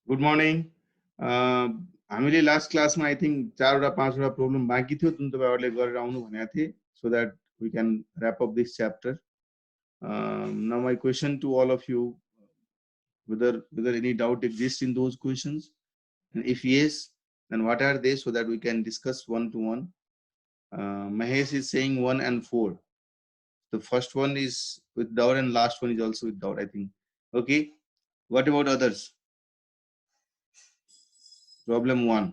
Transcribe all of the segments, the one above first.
Good morning. हामीले last क्लासमा I think 4 वा 5 वटा प्रब्लम बाँकी थियो जुन तपाईँहरूले गरेर आउनु भनेको थिए so that we can wrap up this chapter. Now my question to all of you, whether any doubt exists in those questions, and if yes, then what are they, so that we can discuss one to one. Mahesh is saying 1 and 4. The first one is with doubt and last one is also with doubt, I think. Okay, what about others? Problem 1.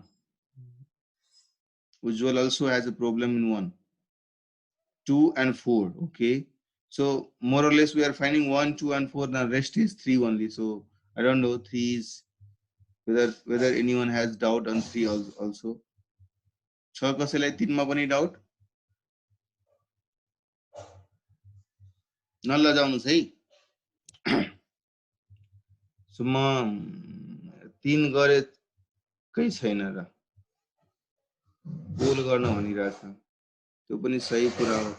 Ujjwal also has a problem in 1. 2 and 4. Okay, so more or less we are finding 1, 2 and 4. Now rest is 3 only. So I don't know 3 is whether anyone has doubt on 3 also. छ कसैलाई 3 मा पनि doubt नलजाउनुस् है। So म 3 गरेकै छैन र पोल गर्न भनिरहेछ, त्यो पनि सही कुरा हो।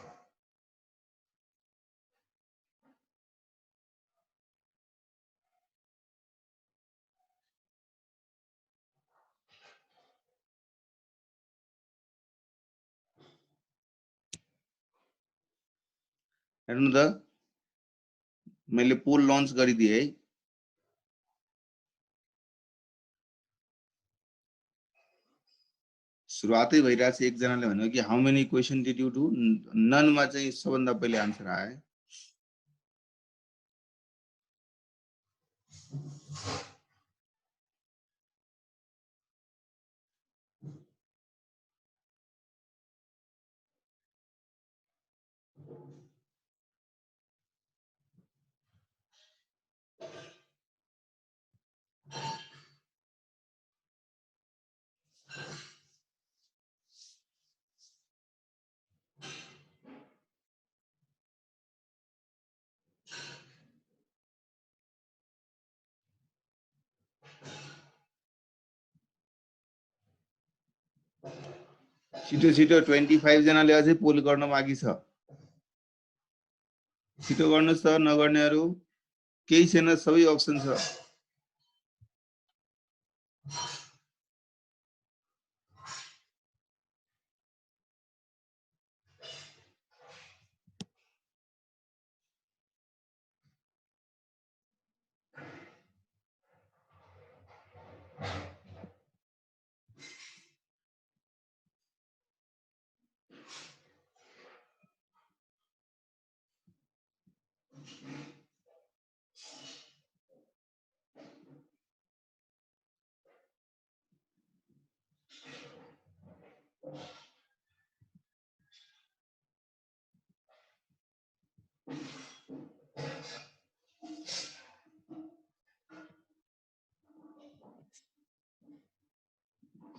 हेर्नु त मैले पोल लन्च गरिदिएँ है। सुरुवातै भइरहेछ, एकजनाले भन्यो कि how many question did you do, ननमा चाहिँ सबभन्दा पहिले आन्सर आयो। छिटो छिटो 25 जनाले अझै पोल गर्न बाँकी छ। छिटो गर्नुस् त, नगर्नेहरू केही छैन, सबै अप्सन छ।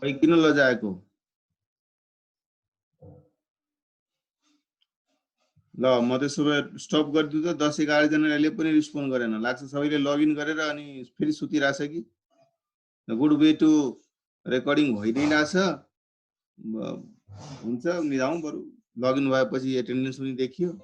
खै किन लजाएको? ल म त्यसो भए स्टप गरिदिउ त। 10-11 जनाले पनि रिस्पोन्ड गरेन, लाग्छ सबैले लगइन गरेर अनि फेरि सुतिरहेछ कि। गुड वे टु रेकर्डिङ भइदिइरहेछ, हुन्छ मिलाउँ बरु। लगइन भएपछि एटेन्डेन्स पनि देखियो।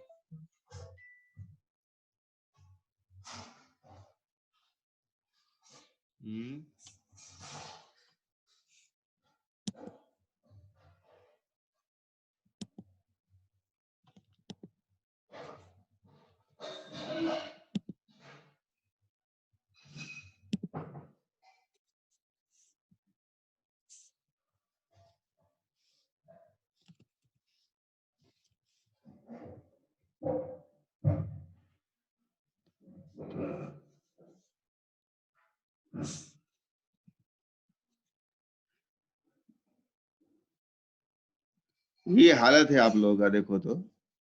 ये हालत है आप लोगों का। देखो तो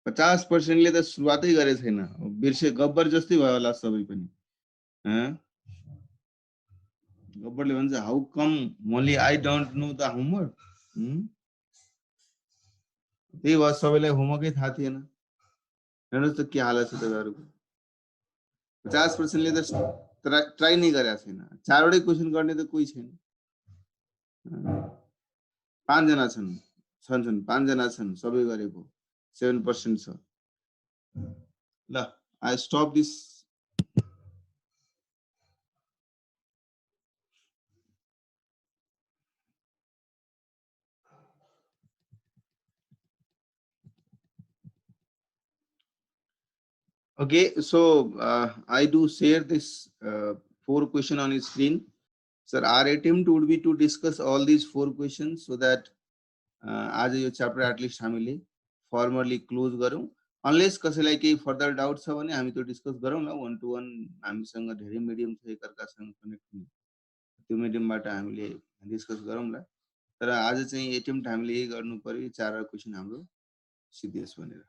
50%ले त सुरुवातै गरे छैन, बिर्से गब्बर जस्तै भयो होला सबै पनि। गब्बरले भन्छ how come only I don't know the homework. त्यही भयो, सबैलाई होमवर्कै थाहा थिएन। हेर्नुहोस् त के हालत छ तपाईँहरूको। 50%ले त ट्राई नै गरेको छैन। 4वटै क्वेसन गर्ने त कोही छैन। 5 जना छन्, 5 जना छन्, सबै गरेको 7% छ। ल I stop this Okay, so I do share this 4 question on screen. Sir, our attempt would be to discuss all these 4 questions so that आज यो च्याप्टर एटलिस्ट हामीले फर्मली क्लोज गरौँ. अनलेस कसैलाई केही फर्दर डाउट छ भने हामी त्यो डिस्कस गरौँ न. 1 to 1 हामीसँग धेरै मिडियम छ एकअर्कासँग कनेक्ट हुने, त्यो मिडियमबाट हामीले डिस्कस गरौँला. तर आज चाहिँ एटेम्प्ट हामीले यही गर्नु पर्यो 4 क्वेशन हाम्रो सिधियोस् भनेर.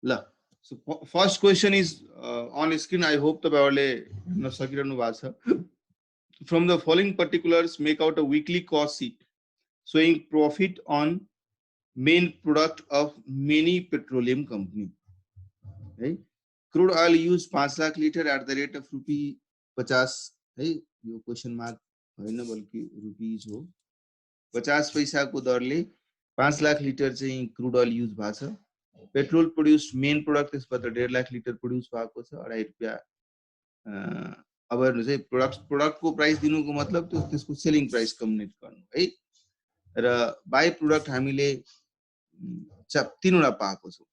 ल, so first question is on screen. I hope तपाईहरुले हेर्न सकिरहनु भएको छ. From the following particulars, make out a weekly cost sheet showing profit on main product of many petroleum company. Right? Crude oil use 5 lakh liter at the rate of ₹50. है, यो question mark हैन बल्कि rupees हो. 50 पैसा को दरले 5 lakh litre चाहिँ crude oil use भएको छ. पेट्रोल प्रोड्युस्ड मेन प्रोडक्ट त्यसबाट 1.5 लाख लिटर प्रोड्युस भएको छ. ₹2.5. अब हेर्नुस् है, प्रोडक्ट को प्राइस दिनुको मतलब त्यसको सेलिङ प्राइस कम्युनिकेट गर्नु है. र बाइ प्रोडक्ट हामीले 3 वटा पाएको छौं.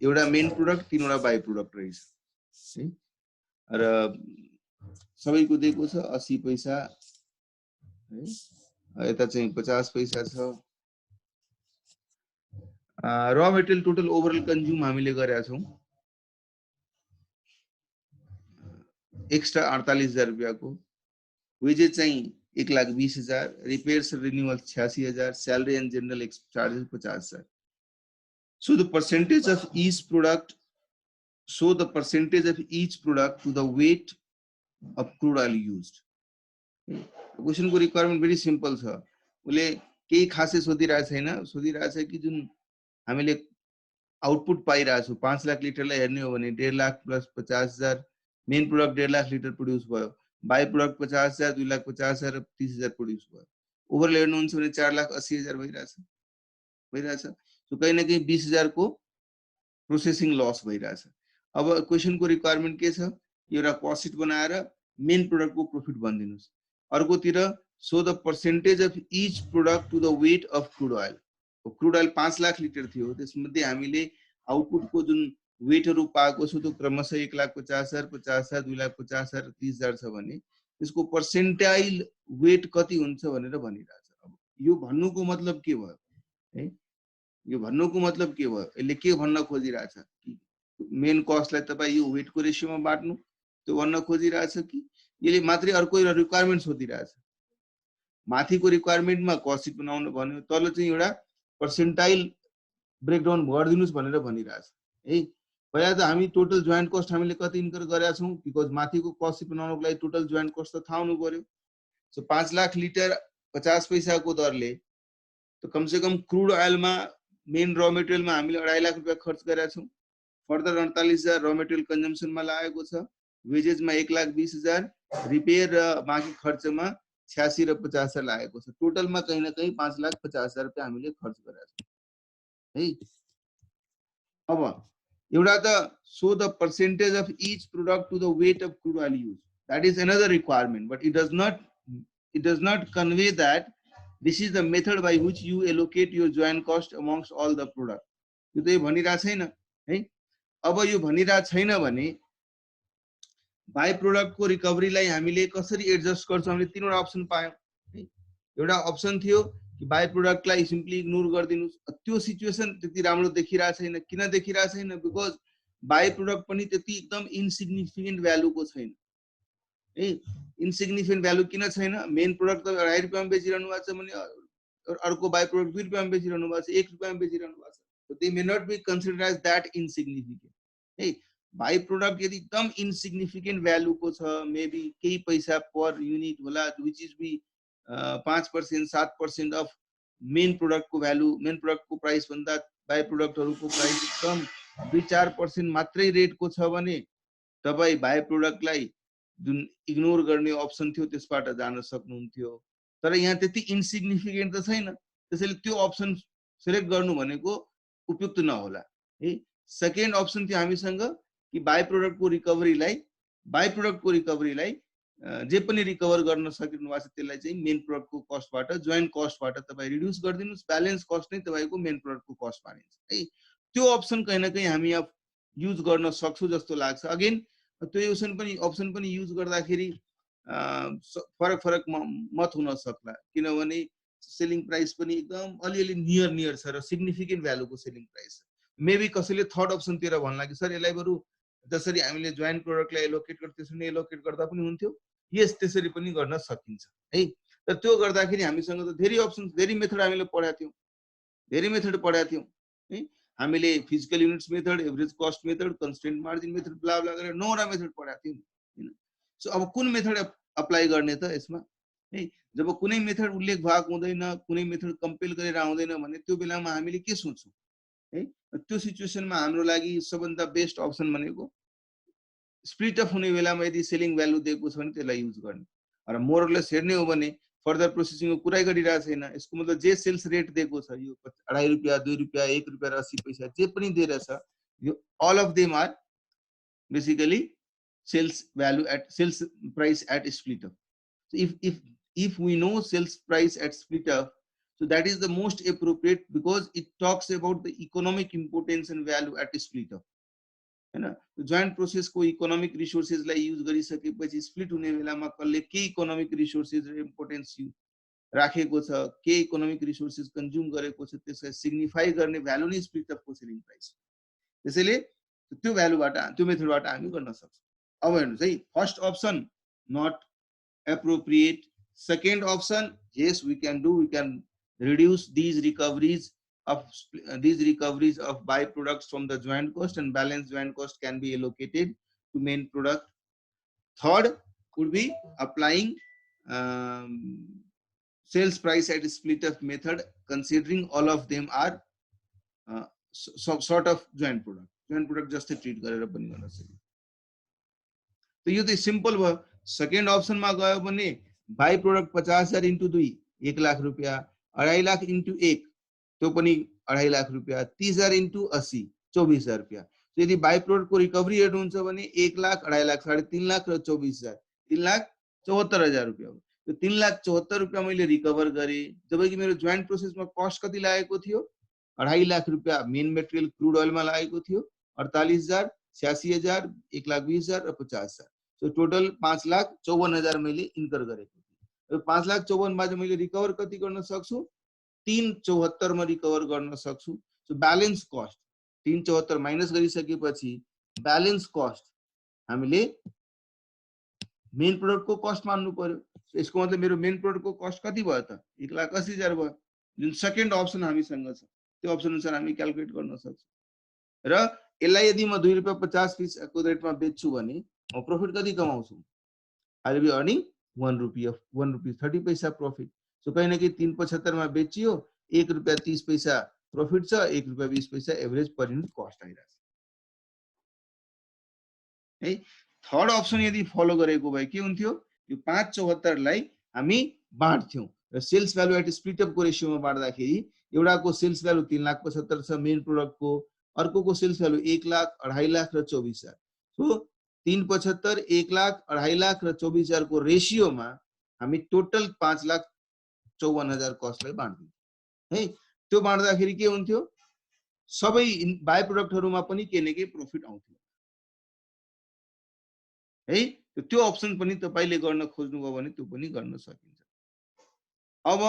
एउटा मेन प्रोडक्ट, 3 वटा बाइ प्रोडक्ट रहेछ है. र सबैको दिएको छ 80 पैसा है. यता चाहिँ 50 पैसा छ. Raw material total overall consume हामीले गरेका छौं एक्स्ट्रा 48,000 रुपैयाँ को. वेजेज चाहिँ 1,20,000, repairs renewal 86,000, salary and general charges 50,000. So the percentage of each product, to the weight of crude oil used. Question को रिक्वायरमेन्ट भेरी सिम्पल छ. उले केही खासै सोधिरहेको छैन. सोधिरहेको छ कि जुन हामीले आउटपुट पाइरहेछौं 5 लाख लिटरलाई हेर्ने हो भने 1.5 lakh plus 50,000, main product 1.5 lakh litre produce भयो. बाइ प्रोडक्ट 50,000, 2,50,000 र 30,000 प्रोड्युस भयो. ओभरअल हेर्नुहुन्छ भने 4,80,000 भइरहेछ. सो कहीं न कहीं 20,000 को प्रोसेसिङ लस भइरहेछ. अब क्वेशन को रिक्वायरमेन्ट के छ? एउटा कस्ट सिट बनाएर मेन प्रोडक्ट को प्रॉफिट भनिदिनुस्. अर्कोतिर so the percentage of each product to the weight of crude oil. Crude oil 5 lakh litre थियो, त्यसमध्ये हामीले आउटपुट को जुन वेटहरु पाएको छु त्यो क्रमशः 1,50,000, 50,000, 2,50,000 र 30,000 छ भने त्यसको पर्सेन्टाइल वेट कति हुन्छ भनेर भनिरहेछ. अब यो भन्नुको मतलब के भयो है? यो भन्नुको मतलब के भयो? यसले के भन्न खोजिरहेछ कि मेन कस्टलाई तपाई यो वेट को रेशियोमा बाट्नु, त्यो भन्न खोजिरहेछ कि यसले मात्रै अर्को रिक्वायरमेन्ट सोधिरहेछ. माथिको रिक्वायरमेन्टमा कस्ट सिट बनाउनु भन्यो, तल चाहिँ एउटा पर्सेन्टाइल ब्रेकडाउन गरिदिनुस् भनेर भनिरहेछ है. पहिला त हामी टोटल जोइन्ट कस्ट हामीले कति इन्कर गरेका छौं, बिकज माथिको कस्ट सिट बनाउनको लागि टोटल जोइन्ट कस्ट त थाहा हुनु पर्यो. सो 5 लाख लिटर 50 पैसा को दरले तो कम से कम क्रूड ऑयलमा मेन रॉ मटेरियलमा हामीले 2.5 लाख रुपैयाँ खर्च गरेका छौं. फर्दर 48,000 रॉ मटेरियल कन्जम्सनमा लागेको छ. वेजेजमा 1,20,000, रिपेयर र बाँकी खर्चमा 86 र 50,000 लागेको छ. टोटलमा कहीं न कहीं 5,50,000 रुपैयाँ हामीले खर्च गरेका छौं है. अब एउटा त so the percentage of each product to the weight of crude oil use, that is another requirement, but it does not convey that this is the method by which you allocate your joint cost amongst all the product. यो त भनिरा छैन है. अब यो भनिरा छैन भने by product को रिकभरीलाई हामीले कसरी एडजस्ट गर्छौं? हामीले तीनवटा अप्सन पायौं है. एउटा अप्सन थियो कि बाइ प्रोडक्टलाई सिम्पली इग्नोर गरिदिनुस्. त्यो सिचुएसन त्यति राम्रो देखिरा छैन. किन देखिरा छैन? बिकज बाइ प्रोडक्ट पनि त्यति एकदम इनसिग्निफिकेन्ट भ्यालुको छैन है. इनसिग्निफिकेन्ट भ्यालु किन छैन? मेन प्रोडक्ट त 2.5 रुपैयाँमा बेचिरहनु भएको छ भने अर्को बाइ प्रोडक्ट 2 रुपैयाँमा बेचिरहनु भएको छ, 1 रुपैयाँमा बेचिरहनु भएको छ. So they may not be considered as that insignificant. है. बाइ प्रोडक्ट यदि एकदम इनसिग्निफिकेन्ट भ्यालु को छ, मेबी केही पैसा पर युनिट होला, which is be 5% 7% of main product को भ्यालु. मेन प्रोडक्ट को प्राइस भन्दा बाइ प्रोडक्टहरुको प्राइस एकदम 2-4% मात्रै रेट को छ भने तपाई बाइ प्रोडक्टलाई जुन इग्नोर गर्ने अप्सन थियो त्यसबाट जान सक्नुहुन्थ्यो. तर यहाँ त्यति इनसिग्निफिकेन्ट त छैन, त्यसैले त्यो अप्सन सिलेक्ट गर्नु भनेको उपयुक्त नहोला है. सेकेन्ड अप्सन थियो हामीसँग कि बाइ प्रोडक्ट को रिकभरीलाई जे पनि रिकभर गर्न सकिनु भएको छ त्यसलाई चाहिँ मेन प्रोडक्टको कस्टबाट जोइन्ट कस्टबाट तपाईँ रिड्युस गरिदिनुस्, ब्यालेन्स कस्ट नै तपाईँको मेन प्रोडक्टको कस्ट मानिन्छ है। त्यो अप्सन कहीँ न कहीँ हामी अब युज गर्न सक्छौँ जस्तो लाग्छ। अगेन त्यो अप्सन पनि युज गर्दाखेरि फरक मत हुन सक्ला, किनभने सेलिङ प्राइस पनि एकदम अलिअलि नियर छ र सिग्निफिकेन्ट भ्यालुको सेलिङ प्राइस छ। मेबी कसैले थर्ड अप्सनतिर भन्ला कि सर यसलाई बरु जसरी हामीले जोइन्ट प्रोडक्टलाई एलोकेट गर्छ त्यसरी नै एलोकेट गर्दा पनि हुन्थ्यो। यस, त्यसरी पनि गर्न सकिन्छ है। तर त्यो गर्दाखेरि हामीसँग त धेरै अप्सन, धेरै मेथड हामीले पढाएको थियौँ, धेरै मेथड पढाएको थियौँ है। हामीले physical units method, average cost method, constant margin method, blah blah गरेर 9वटा मेथड पढाएको थियौँ हैन। सो अब कुन मेथड अप्लाई गर्ने त यसमा है? जब कुनै मेथड उल्लेख भएको हुँदैन, कुनै मेथड कम्पेल गरेर आउँदैन भने त्यो बेलामा हामीले के सोच्छौँ है? त्यो सिचुएसनमा हाम्रो लागि सबभन्दा बेस्ट अप्सन भनेको स्प्लिट अफ हुने बेलामा यदि सेलिङ भ्यालु दिएको छ भने त्यसलाई युज गर्ने। र मोरलेस हेर्ने हो भने फर्दर प्रोसेसिङको कुरै गरिरहेको छैन, यसको मतलब जे सेल्स रेट दिएको छ यो 2.5 रुपियाँ, 2 रुपियाँ, 1 रुपियाँ 80 पैसा जे पनि दिएर छ, यो all of them are basically sales value at sales price at split off. So if we know sales price at split up, so that is the most appropriate because it talks about the economic importance and value at split up हैन। Joint process को economic resources लाई use गरिसकेपछि split हुने बेलामा कसले के economic resources र importance राखेको छ, के इकोनोमिक रिसोर्सेस कन्ज्युम गरेको छ, त्यसलाई सिग्निफाई गर्ने भ्यालु नै स्प्लिट अफ को सेलिङ प्राइस। त्यसैले त्यो भ्यालुबाट त्यो मेथडबाट हामी गर्न सक्छौँ। अब हेर्नुस् है, first option not appropriate. Second option, yes, we can do. We can reduce these recoveries of byproducts from the joint cost, and balance joint cost can be allocated to main product. Third would be applying sales price at split up method, considering all of them are some sort of joint product. Joint product just treat गरेर पनि गर्न सकिन्छ। तो यो त simple भयो। Second अप्सनमा गयो भने बाई प्रोडक्ट 50,000 इन्टु 2 1 लाख रुपियाँ, 2.5 लाख इन्टु 1 त्यो पनि 2.5 लाख रुपियाँ, 30,000 इन्टु 80 24,000 रुपियाँ। यदि बाई प्रोडक्ट को रिकभरी हेर्नुहुन्छ भने 1 लाख, 2.5 लाख, 3.5 लाख र 24,000, 3,74,000 रुपियाँ। त्यो 3,74,000 रुपियाँ मैले रिकभर गरेँ, जबकि मेरो जोइन्ट प्रोसेसमा कस्ट कति लागेको थियो 2.5 लाख रुपियाँ मेन मेटेरियल क्रुड ओइलमा लागेको थियो, 48,000, 86,000, 1,20,000 र 50,000। सो टोटल 5,54,000 मैले इन्कर गरेको थिएँ। 5,54,000 मा मैले रिकभर कति गर्न सक्छु 374 मा रिकभर गर्न सक्छु। सो ब्यालेन्स कस्ट 374 माइनस गरिसकेपछि ब्यालेन्स कस्ट हामीले मेन प्रोडक्ट को कस्ट मान्नु पर्यो। यसको मतलब मेरो मेन प्रोडक्ट को कस्ट कति भयो त 1,80,000 भयो। जुन सेकेन्ड अप्सन हामीसँग छ त्यो अप्सन अनुसार हामी क्याल्कुलेट गर्न सक्छौँ। र यसलाई यदि म 2 रुपियाँ 50 पैसाको रेटमा बेच्छु भने म प्रॉफिट कति कमाउँछु, आई विल बी अर्निङ 1 रुपियाँ 30 पैसा प्रॉफिट। सो कहीं न कहीं 375 मा बेचियो 1 रुपियाँ 30 पैसा प्रॉफिट छ, 1 रुपियाँ 20 पैसा एभरेज पर युनिट कस्ट आइरहेछ है। थर्ड अप्सन यदि फलो गरेको भए के हुन्थ्यो, यो 574 लाई हामी बाँड्थ्यौं र sales value at split up को रेशियोमा बाँड्दाखेरि एउटाको सेल्स भ्यालु 3,75,000 छ मेन प्रोडक्ट को, अर्कोको सेल्स भ्यालु 1 लाख, 2.5 लाख र 24,000। सो 375, 1 लाख, 2.5 लाख र 24,000 को रेशियोमा हामी टोटल 5,54,000 कस्टलाई बाँड्दियौं है। त्यो बाँड्दाखेरि के हुन्थ्यो, सबै बाइ प्रोडक्टहरुमा पनि के न के प्रॉफिट आउँथ्यो है। त्यो अप्सन पनि तपाईले गर्न खोज्नुभयो भने त्यो पनि गर्न सकिन्छ। अब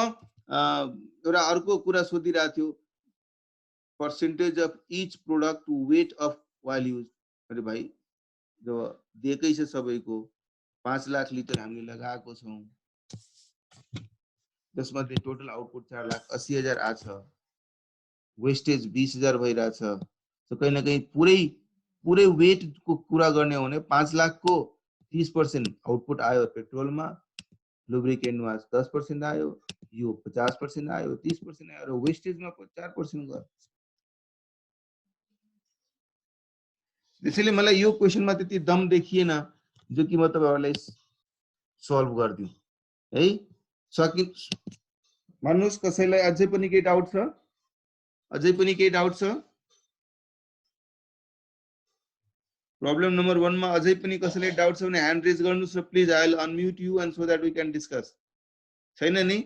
एउटा अर्को कुरा सोधिरहेको थियो, percentage of each product to weight of while use. अरे भाइ जब दिएकै छ सबैको 5 लाख लिटर हामीले लगाएको छौं, त्यसमध्ये टोटल आउटपुट 4,80,000 आछ, वेस्टेज 20,000 भइरहेछ। सो कहीं न कहीं पुरै वेट को कुरा गर्ने हो भने 5 लाख को 30% आउटपुट आयो पेट्रोलमा, लुब्रिकेन्टमा 10% आयो, यो 50% आयो, 30% आयो र वेस्टेजमा 4% गयो। त्यसैले मलाई यो क्वेशनमा त्यति दम देखिएन जो कि म तपाईहरुलाई सल्भ गर्दिउ है। सकिन भन्नुस् कसैलाई अझै पनि केही डाउट छ? अझै पनि केही डाउट छ? प्रब्लम नम्बर 1 मा अझै पनि कसैले डाउट छ भने ह्यान्ड रेज गर्नुस् र please I will unmute you and so that we can discuss. छैन नि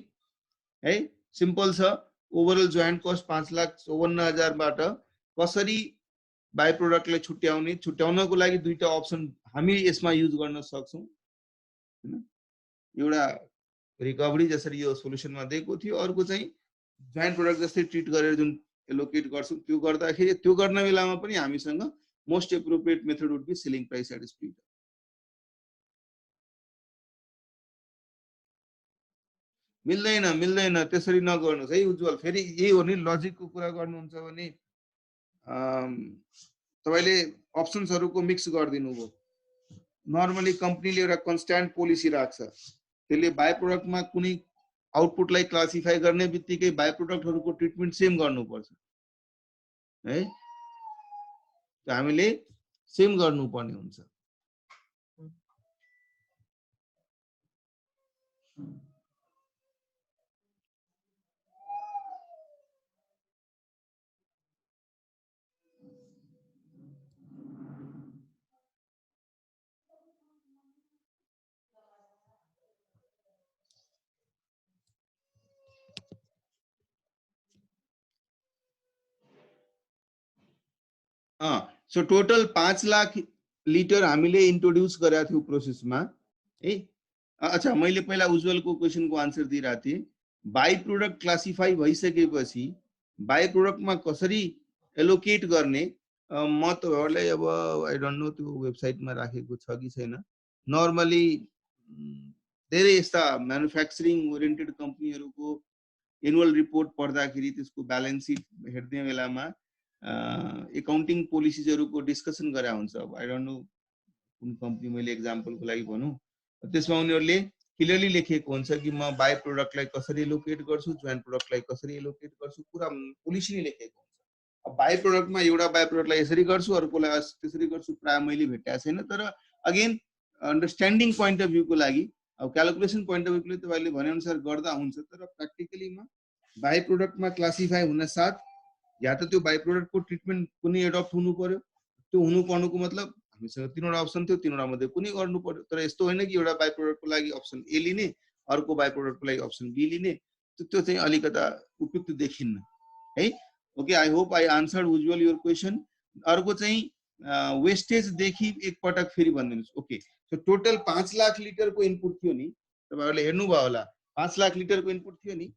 है, सिम्पल छ। ओभरअल जोइन्ट कस्ट 5,54,000 बाट कसरी बाइ प्रोडक्टलाई छुट्याउनको लागि दुईटा अप्सन हामी यसमा युज गर्न सक्छौं हैन। एउटा रिकभरी जसरी यो सोलुसनमा दिएको थियो, अर्को चाहिँ जोइन्ट प्रोडक्ट जस्तै ट्रिट गरेर जुन एलोकेट गर्छौं त्यो गर्दाखेरि त्यो गर्न बेलामा पनि हामीसँग most appropriate method would be selling price at split. मिल्दैन त्यसरी नगर्नुस् है उज्जवल। फेरि यही हो नि लजिकको कुरा गर्नुहुन्छ भने तपाईले अप्सन्सहरुको मिक्स गरिदिनु भयो। नर्मली कम्पनीले एउटा कन्स्ट्यान्ट पोलिसी राख्छ, त्यसले बाइ प्रोडक्टमा कुनै आउटपुटलाई क्लासिफाई गर्ने बित्तिकै बाइ प्रोडक्टहरुको ट्रिटमेन्ट सेम गर्नुपर्छ है, हामीले सेम गर्नुपर्ने हुन्छ। सो टोटल 5 लाख लिटर हामीले इन्ट्रोड्युस गरेका थियौ प्रोसेसमा है। अच्छा, मैले पहिला उज्जवलको क्वेशनको आन्सर दिइरहेको थिएँ। बाइ प्रोडक्ट क्लासिफाई भइसकेपछि बाइ प्रोडक्टमा कसरी एलोकेट गर्ने, म तपाईहरुलाई अब आई डोन्ट नो त्यो वेबसाइटमा राखेको छ कि छैन। नर्मली धेरै यस्ता म्यानुफ्याक्चरिङ ओरिएन्टेड कम्पनीहरुको एनुअल रिपोर्ट पढ्दाखेरि त्यसको ब्यालेन्स सिट हेर्ने बेलामा एकाउन्टिङ पोलिसीजहरुको डिस्कसन गरे हुन्छ। अब आई डोन्ट नो कुन कम्पनी मैले एक्जाम्पलको लागि भनौं, त्यसमा उनीहरुले क्लियरली लेखेको हुन्छ कि म बाइ प्रोडक्टलाई कसरी एलोकेट गर्छु, जोइन्ट प्रोडक्टलाई कसरी एलोकेट गर्छु, पुरा पोलिसी नै लेखेको हुन्छ। अब बाइ प्रोडक्टमा एउटा बाइ प्रोडक्टलाई यसरी गर्छु, अर्कोलाई त्यसरी गर्छु, प्राय मैले भेटेको छैन। तर अगेन अन्डरस्ट्यान्डिङ पोइन्ट अफ भ्यूको लागि, अब क्याल्कुलेसन पोइन्ट अफ भ्यूले तपाईले भने अनुसार गर्दा हुन्छ, तर प्र्याक्टिकलीमा बाइ प्रोडक्टमा क्लासिफाई हुन साथ या त त्यो बाइ प्रोडक्टको ट्रिटमेन्ट कुनै एडप्ट हुनु पर्यो। त्यो हुनु पर्नुको मतलब हामीसँग तीनवटा अप्सन थियो, तीनवटा मध्ये कुनै गर्नु पर्यो। तर यस्तो होइन कि एउटा बाइ प्रोडक्टको लागि अप्सन ए लिने, अर्को बाइ प्रोडक्टको लागि अप्सन बी लिने, त्यो चाहिँ अलिकता उपयुक्त देखिन्न है। Okay, I hope I answered Ujjwal your question. अर्को चाहिँ वेस्टेज देखि एक पटक फेरि भनिदिनुस्। ओके, सो टोटल 5 लाख लिटरको इनपुट थियो नि, तपाईहरुले हेर्नु भयो होला। 5 लाख लिटरको इनपुट थियो नि,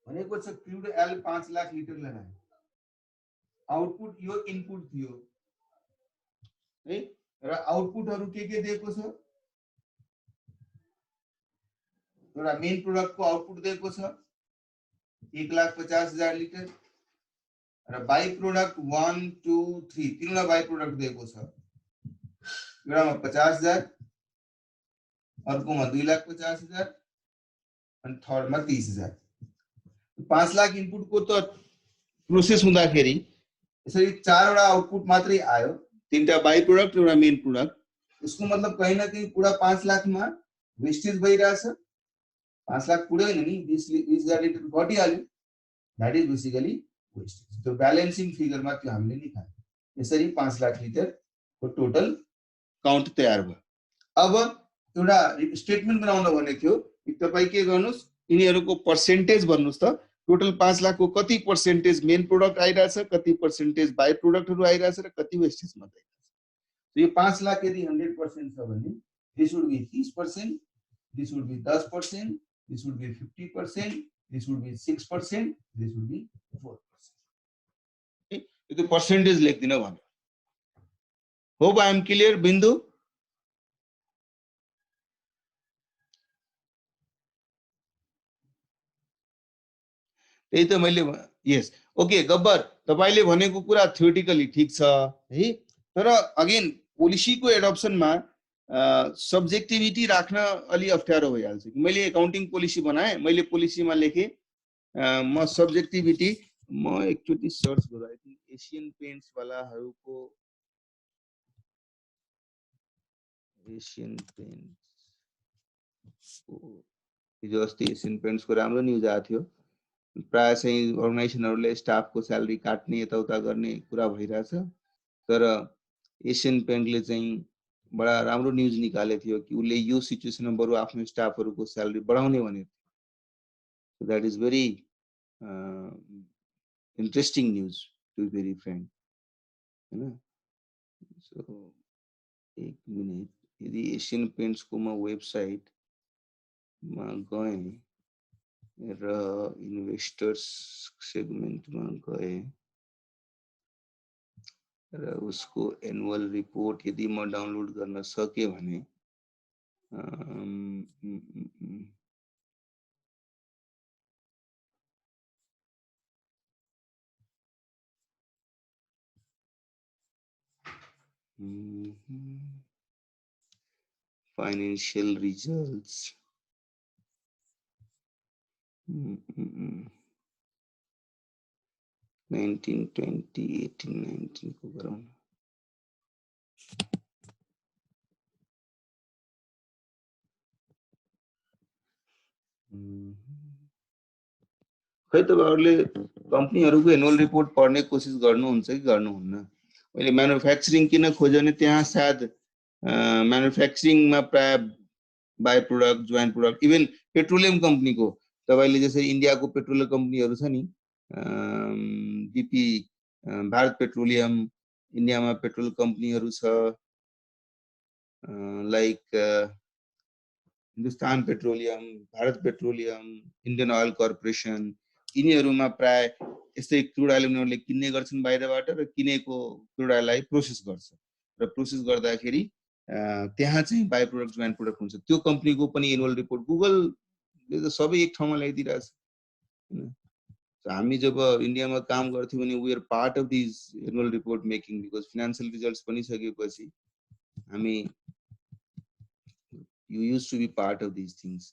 भनेको छ क्रुड एल 5 लाख लिटर लगाए, आउटपुट यो इनपुट थियो है। र आउटपुटहरु के दिएको छ, एउटा मेन प्रोडक्टको आउटपुट दिएको छ 1,50,000 लिटर, र बाइ प्रोडक्ट 1 2 3 तीनवटा बाइ प्रोडक्ट दिएको छ। एउटामा 50,000, अर्कोमा 2,50,000 अनि थर्डमा 30,000। 5 लाख इनपुटको त प्रोसेस हुँदाखेरि यसरी चारवटा आउटपुट मात्रै आयो, तीनटा बाइ प्रोडक्ट, एउटा मेन प्रोडक्ट। यसको मतलब कहीं न कहीं पूरा 5 लाखमा वेस्टेज भइरहेछ। 5 लाख पुरै हैन नि, 20,000 लिटर घटिहाल्यो, दैट इज बेसिकली वेस्टेज। त्यो ब्यालेन्सिङ फिगरमा त्यो हामीले निकाल्यो। यसरी 5 लाख लिटर को टोटल काउन्ट तयार भयो। अब एउटा स्टेटमेन्ट बनाउन भनेको थियो, तपाई के गर्नुस्, यिनीहरुको पर्सेन्टेज भन्नुस् त। टोटल 5 लाख को कति पर्सेन्टेज मेन प्रोडक्ट आइरहेछ, कति पर्सेन्टेज बाइ प्रोडक्टहरु आइरहेछ र कति वेस्टेज मात्रै आइरहेछ। यो 5 लाख यदि 100% छ भने this would be 30%, this would be 10%, this would be 50%, this would be 6%, this would be 4%। यो त पर्सेन्टेज लेख्दिन भन्नु। होप आई एम क्लियर बिन्दु। त्यही त मैले, यस ओके गब्बर, तपाईले भनेको कुरा थ्योरेटिकली ठीक छ है, तर अगेन पोलिसीको एडप्सनमा सब्जेक्टिभिटी राख्न अलि अप्ठ्यारो भइहाल्छ। मैले एकाउन्टिङ पोलिसी बनाए, मैले पोलिसीमा लेखे म सब्जेक्टिभिटी, म एकचोटी सर्च गरे, आई थिंक एशियन पेन्ट्स वालाहरुको, एशियन पेन्ट्स हिजो अस्ति एशियन पेन्ट्सको राम्रो न्युज आएको थियो। प्राय चाहिँ अर्गनाइजेसनहरुले स्टाफको स्यालेरी काट्ने यताउता गर्ने कुरा भइरहेछ। तर एसियन पेन्टले चाहिँ बडा राम्रो न्युज निकालेको थियो कि उसले यो सिचुएसनमा बरु आफ्नो स्टाफहरूको स्यालेरी बढाउने भनेको थियो. That is very interesting news to be very frank हैन. सो एक मिनट, यदि एसियन पेन्ट्सको म वेबसाइटमा गएँ र इन्भेस्टर्स सेगमेन्टमा गएँ र उसको एनुअल रिपोर्ट यदि म डाउनलोड गर्न सके भने financial results 19, 20, 18, 19 को गरौँ. खै तपाईहरुले कम्पनीहरुको एनुअल रिपोर्ट पढ्ने कोसिस गर्नुहुन्छ कि गर्नुहुन्न? मैले म्यानुफ्याक्चरिङ किन खोज्यो भने त्यहाँ सायद म्यानुफ्याक्चरिङमा प्राय by product, joint product, even petroleum कम्पनीको तपाईले जसरी इन्डियाको पेट्रोलियम कम्पनीहरु छ नि, बीपी, भारत पेट्रोलियम, इन्डियामा पेट्रोल कम्पनीहरु छ like Hindustan Petroleum, Bharat Petroleum, Indian Oil Corporation, यिनीहरुमा प्राय यस्तै क्रुड ऑयल उनीहरुले किन्ने गर्छन् बाहिरबाट र किनेको क्रुड ऑयललाई प्रोसेस गर्छ र प्रोसेस गर्दाखेरि त्यहाँ चाहिँ बाइ प्रोडक्ट, जोइन्ट प्रोडक्ट हुन्छ. त्यो कम्पनीको पनि एनुअल रिपोर्ट गुगलले त सबै एक ठाउँमा ल्याइदिरहेछ हैन. हामी जब इन्डियामा काम गर्थ्यौं भने we are part of this annual report making, because financial results बनिसकेपछि हामी you used to be part of these things,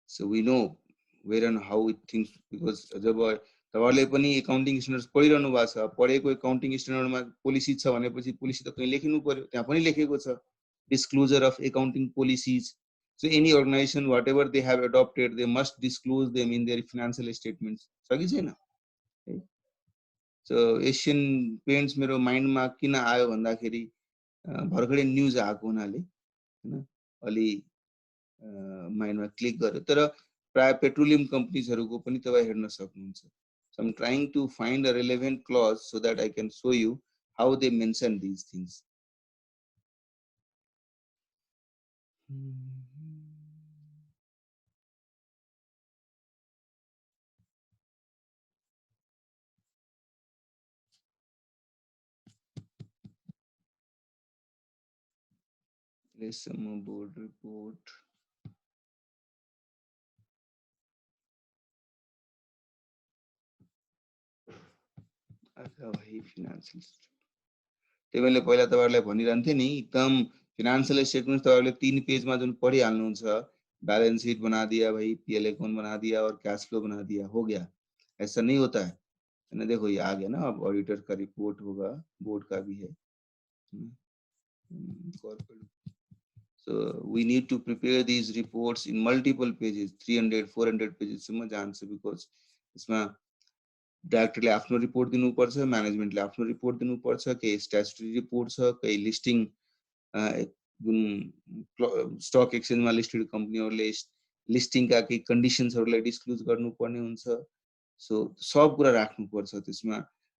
so we know where and how it things, because जब तपाईहरुले पनि एकाउन्टिङ स्ट्यान्डर्ड्स पढिरहनु भएको छ, पढेको एकाउन्टिङ स्ट्यान्डर्डमा पोलिसी छ भनेपछि policy त कहीं लेखिनु पर्यो, त्यहाँ पनि लेखेको छ disclosure of accounting policies. So any organization whatever they have adopted they must disclose them in their financial statements, छ कि छैन? So एशियन पेन्ट्स मेरो माइन्डमा किन आयो भन्दाखेरि भर्खरै न्युज आएको हुनाले हैन अलि माइन्डमा क्लिक गर्यो. तर प्राय पेट्रोलियम कम्पनीजहरुको पनि तपाई हेर्न सक्नुहुन्छ. So I'm trying to find a relevant clause so that I can show you how they mention these things. Lesson board report. अच्छा भाई फिनान्शियल त्यही मैले पहिला तपाईहरुलाई भनिरहन्थे नि एकदम फिनान्शियल स्टेटमेन्ट तपाईहरुले 3 पेजमा जुन पढिहाल्नुहुन्छ, बैलेंस शीट बना दिया भाई, पीएल अकाउंट बना दिया और कैश फ्लो बना दिया, हो गया. ऐसा नहीं होता है ना. देखो ये आ गया ना, अब ऑडिटर का रिपोर्ट होगा, बोर्ड का भी है. So we need to prepare these reports in multiple pages, 300 400 pages सम्म जान्छ, बिकज यसमा डाइरेक्टरले आफ्नो रिपोर्ट दिनुपर्छ, म्यानेजमेन्टले आफ्नो रिपोर्ट दिनुपर्छ, केही स्ट्याट्युटरी रिपोर्ट छ, केही लिस्टिङ जुन स्टक एक्सचेन्जमा लिस्टेड कम्पनीहरुले लिस्टिङका केही कन्डिसन्सहरुलाई डिस्क्लोज गर्नुपर्ने हुन्छ. सो सब कुरा राख्नुपर्छ. त्यसमा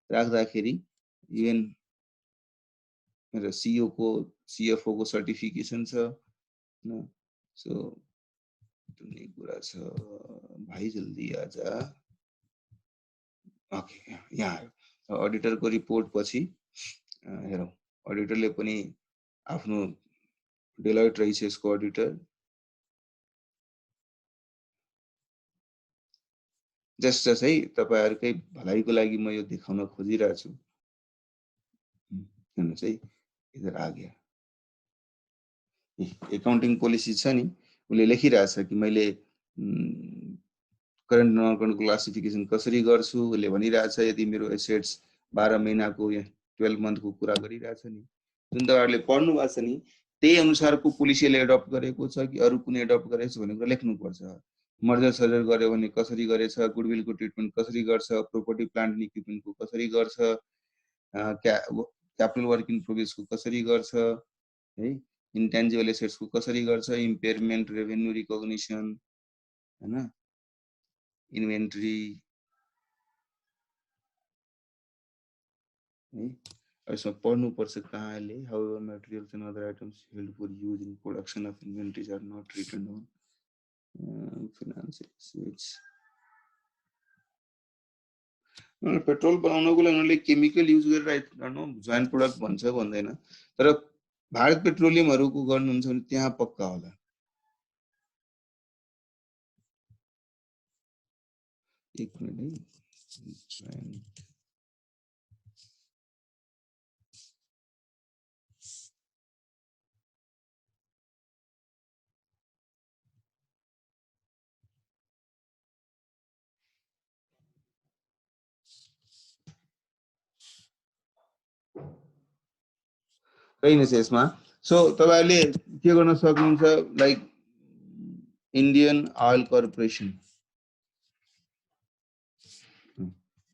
राख्दाखेरि इभन मेरो सीईओ को सीएफओ को सर्टिफिकेसन छ हैन. सो जुनै कुरा छ भाइ जल्दी आजा. ओके, यहाँ आयो. अडिटरको रिपोर्ट पछि हेरौँ. अडिटरले पनि आफ्नो डेलोइट रहेछ यसको अडिटर. जस्ट है तपाईहरुकै भलाइको लागि म यो देखाउन खोजिरहेको छु. हेर्नुस् है, इधर आ गया. एकाउन्टिङ पोलिसी छ नि, उसले लेखिरहेछ कि मैले करेन्ट नन करेन्ट क्लासिफिकेसन कसरी गर्छु. उसले भनिरहेछ यदि मेरो एसेट्स 12 महिनाको या 12 मन्थको कुरा गरिरहेछ नि, जुन तपाईहरुले पढ्नु भएको छ नि, त्यही अनुसारको पोलिसीले एडप्ट गरेको छ कि अरु कुनै एडप्ट गरेको छ भन्ने कुरा लेख्नु पर्छ. मर्जर सर्जर गर्यो भने कसरी गरेछ, गुडविलको ट्रिटमेन्ट कसरी गर्छ, प्रोपर्टी प्लान्ट एन्ड इक्विपमेन्टको कसरी गर्छ, क्यापिटल वर्क इन प्रोग्रेस को कसरी गर्छ है, इन्टेन्जिबल एसेट्स को कसरी गर्छ, इम्पेयरमेन्ट, रेभेन्यू रिकग्निसन हैन, इन्भेन्टरी है। यसमा पढ्नु पर्छ कहाँले, however materials and other items held for use in production of inventories are not written down financial assets. Petrol बनाउनको लागि उनीहरूले केमिकल युज गरेर जोइन्ट प्रोडक्ट भन्छ भन्दैन, तर भारत पेट्रोलियमहरुको गर्नुहुन्छ भने त्यहाँ पक्का होला। एक मिनेट है, कैन छ यसमा। सो तपाईहरुले के गर्न सक्नुहुन्छ, लाइक इन्डियन ऑयल कर्पोरेसन,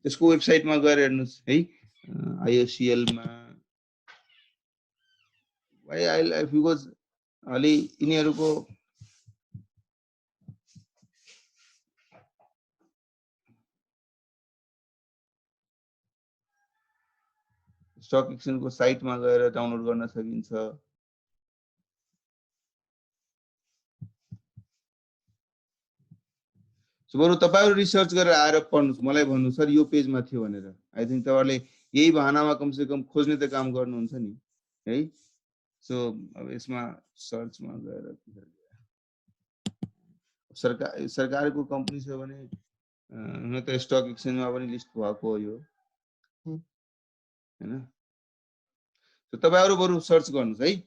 त्यसको वेबसाइटमा गएर हेर्नुस् है, आईओसीएल मा भाइ बिकज अलि यिनीहरुको स्टक एक्सचेन्जको साइटमा गएर डाउनलोड गर्न सकिन्छ। बरु तपाईहरु रिसर्च गरेर आएर पढ्नुस्, मलाई भन्नु सर यो पेजमा थियो भनेर। आई थिंक तपाईहरुले यही बहानामा कम से कम खोज्ने त काम गर्नुहुन्छ नि है। सो अब यसमा सर्चमा गएर सरकारको कम्पनी छ भने हुन त स्टक एक्सचेन्जमा पनि लिस्ट भएको हो यो हैन। सो तपाईहरु बरु सर्च गर्नुस् है।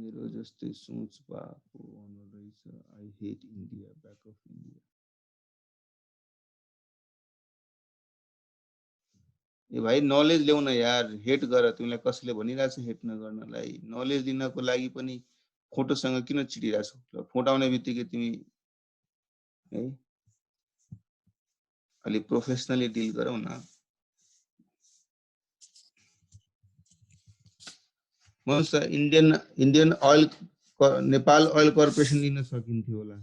मेरो जस्तै सोच भएको रहेछ, I hate India, back of India. ए भाइ नलेज ल्याउन यार, हेट गर, तिमीलाई कसले भनिरहेछ हेट नगर्नलाई? नलेज दिनको लागि पनि फोटोसँग किन चिडिरहेछौ? फोटाउने बित्तिकै तिमी है अलि प्रोफेसनली डिल गरौ न। मस्त Indian oil Nepal oil corporation लिन सकिन्थ्यो होला।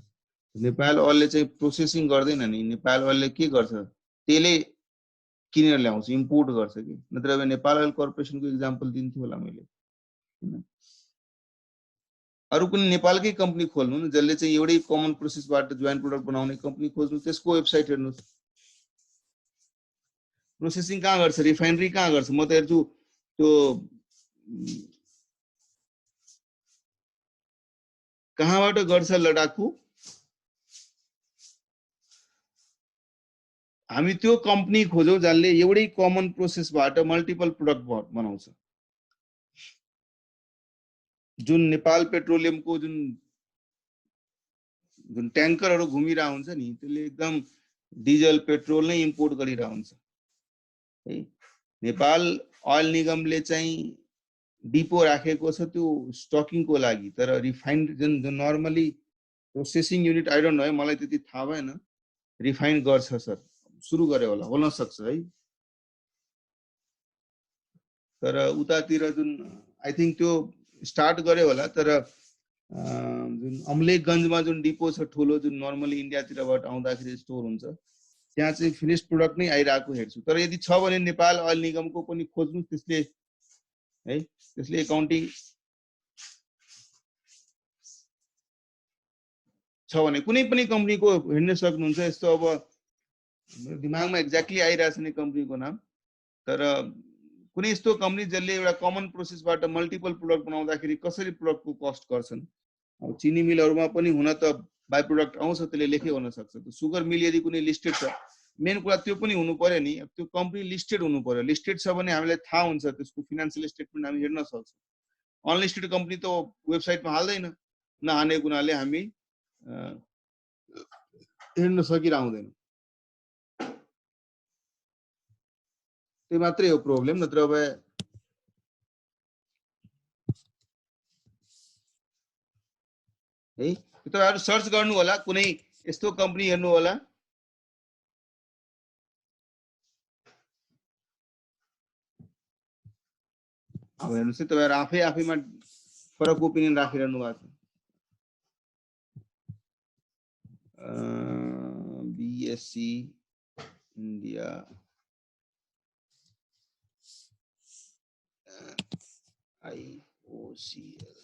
नेपाल ऑयलले चाहिँ प्रोसेसिङ गर्दैन नि, नेपाल ऑयलले के गर्छ, तेलै किनेर ल्याउँछ, इम्पोर्ट गर्छ कि। नत्र अब नेपाल ऑयल कर्पोरेसनको एक्जाम्पल दिन्थ्यो होला मैले। अरु कुनै नेपालकै कम्पनी खोल्नु न, जसले चाहिँ एउटै कमन प्रोसेसबाट जोइन्ट प्रोडक्ट बनाउने कम्पनी खोज्नु, त्यसको वेबसाइट हेर्नुस्। प्रोसेसिङ कहाँ गर्छ, रिफाइनरी कहाँ गर्छ? म त हेर्छु त्यो कहाँबाट गर्छ लडाकु, हामी त्यो कम्पनी खोजौ जसले एउटै कमन प्रोसेसबाट मल्टिपल प्रोडक्ट बनाउँछ। जुन नेपाल पेट्रोलियमको जुन ट्याङ्करहरु घुमिरहेको हुन्छ नि, त्यसले एकदम डिजल पेट्रोल नै इम्पोर्ट गरिरहेको हुन्छ है। नेपाल ऑयल निगमले चाहिँ डिपो राखेको छ त्यो स्टकिङको लागि, तर रिफाइन्ड जुन normally processing unit, I don't know है, मलाई त्यति थाहा भएन, रिफाइन गर्छ सर, सुरु गरे होला, हुन सक्छ है। तर उतातिर जुन आई थिंक त्यो स्टार्ट गरे होला, तर जुन अमलेखगञ्जमा जुन डिपो छ ठुलो, जुन नर्मली इन्डियातिरबाट आउँदाखेरि स्टोर हुन्छ, त्यहाँ चाहिँ फिनिश प्रोडक्ट नै आइरहेको हेर्छु। तर यदि छ भने नेपाल ऑयल निगमको पनि खोज्नु, त्यसले है, त्यसले एकाउन्टिङ छ भने कुनै पनि कम्पनीको हेर्न सक्नुहुन्छ। यस्तो अब मेरो दिमागमा एक्ज्याक्टली आइरहेछ नि कम्पनीको नाम, तर कुनै यस्तो कम्पनी जसले एउटा कमन प्रोसेसबाट मल्टिपल प्रोडक्ट बनाउँदाखेरि कसरी प्रोडक्टको कस्ट गर्छन्। अब चिनी मिलहरुमा पनि हुन त बाइ प्रोडक्ट आउँछ, त्यसले लेखे हुन सक्छ। त्यो सुगर मिल यदि कुनै लिस्टेड छ, मेन कुरा त्यो पनि हुनु पर्यो नि, त्यो कम्पनी लिस्टेड हुनु पर्यो। लिस्टेड छ भने हामीलाई थाहा हुन्छ, त्यसको फाइनान्शियल स्टेटमेन्ट हामी हेर्न सक्छौं। अनलिस्टेड कम्पनी त वेबसाइटमा हाल्दैन, नहानेको हुनाले हामी हेर्न सकिरहँदैन। त्यो मात्रै हो प्रब्लम, नत्र अब है। तपाईहरु सर्च गर्नु होला, कुनै यस्तो कम्पनी हेर्नु होला। अब हेर्नुस् है तपाईहरु आफै आफैमा फरक ओपिनियन राखिरहनु भएको छ। BSC India IOCL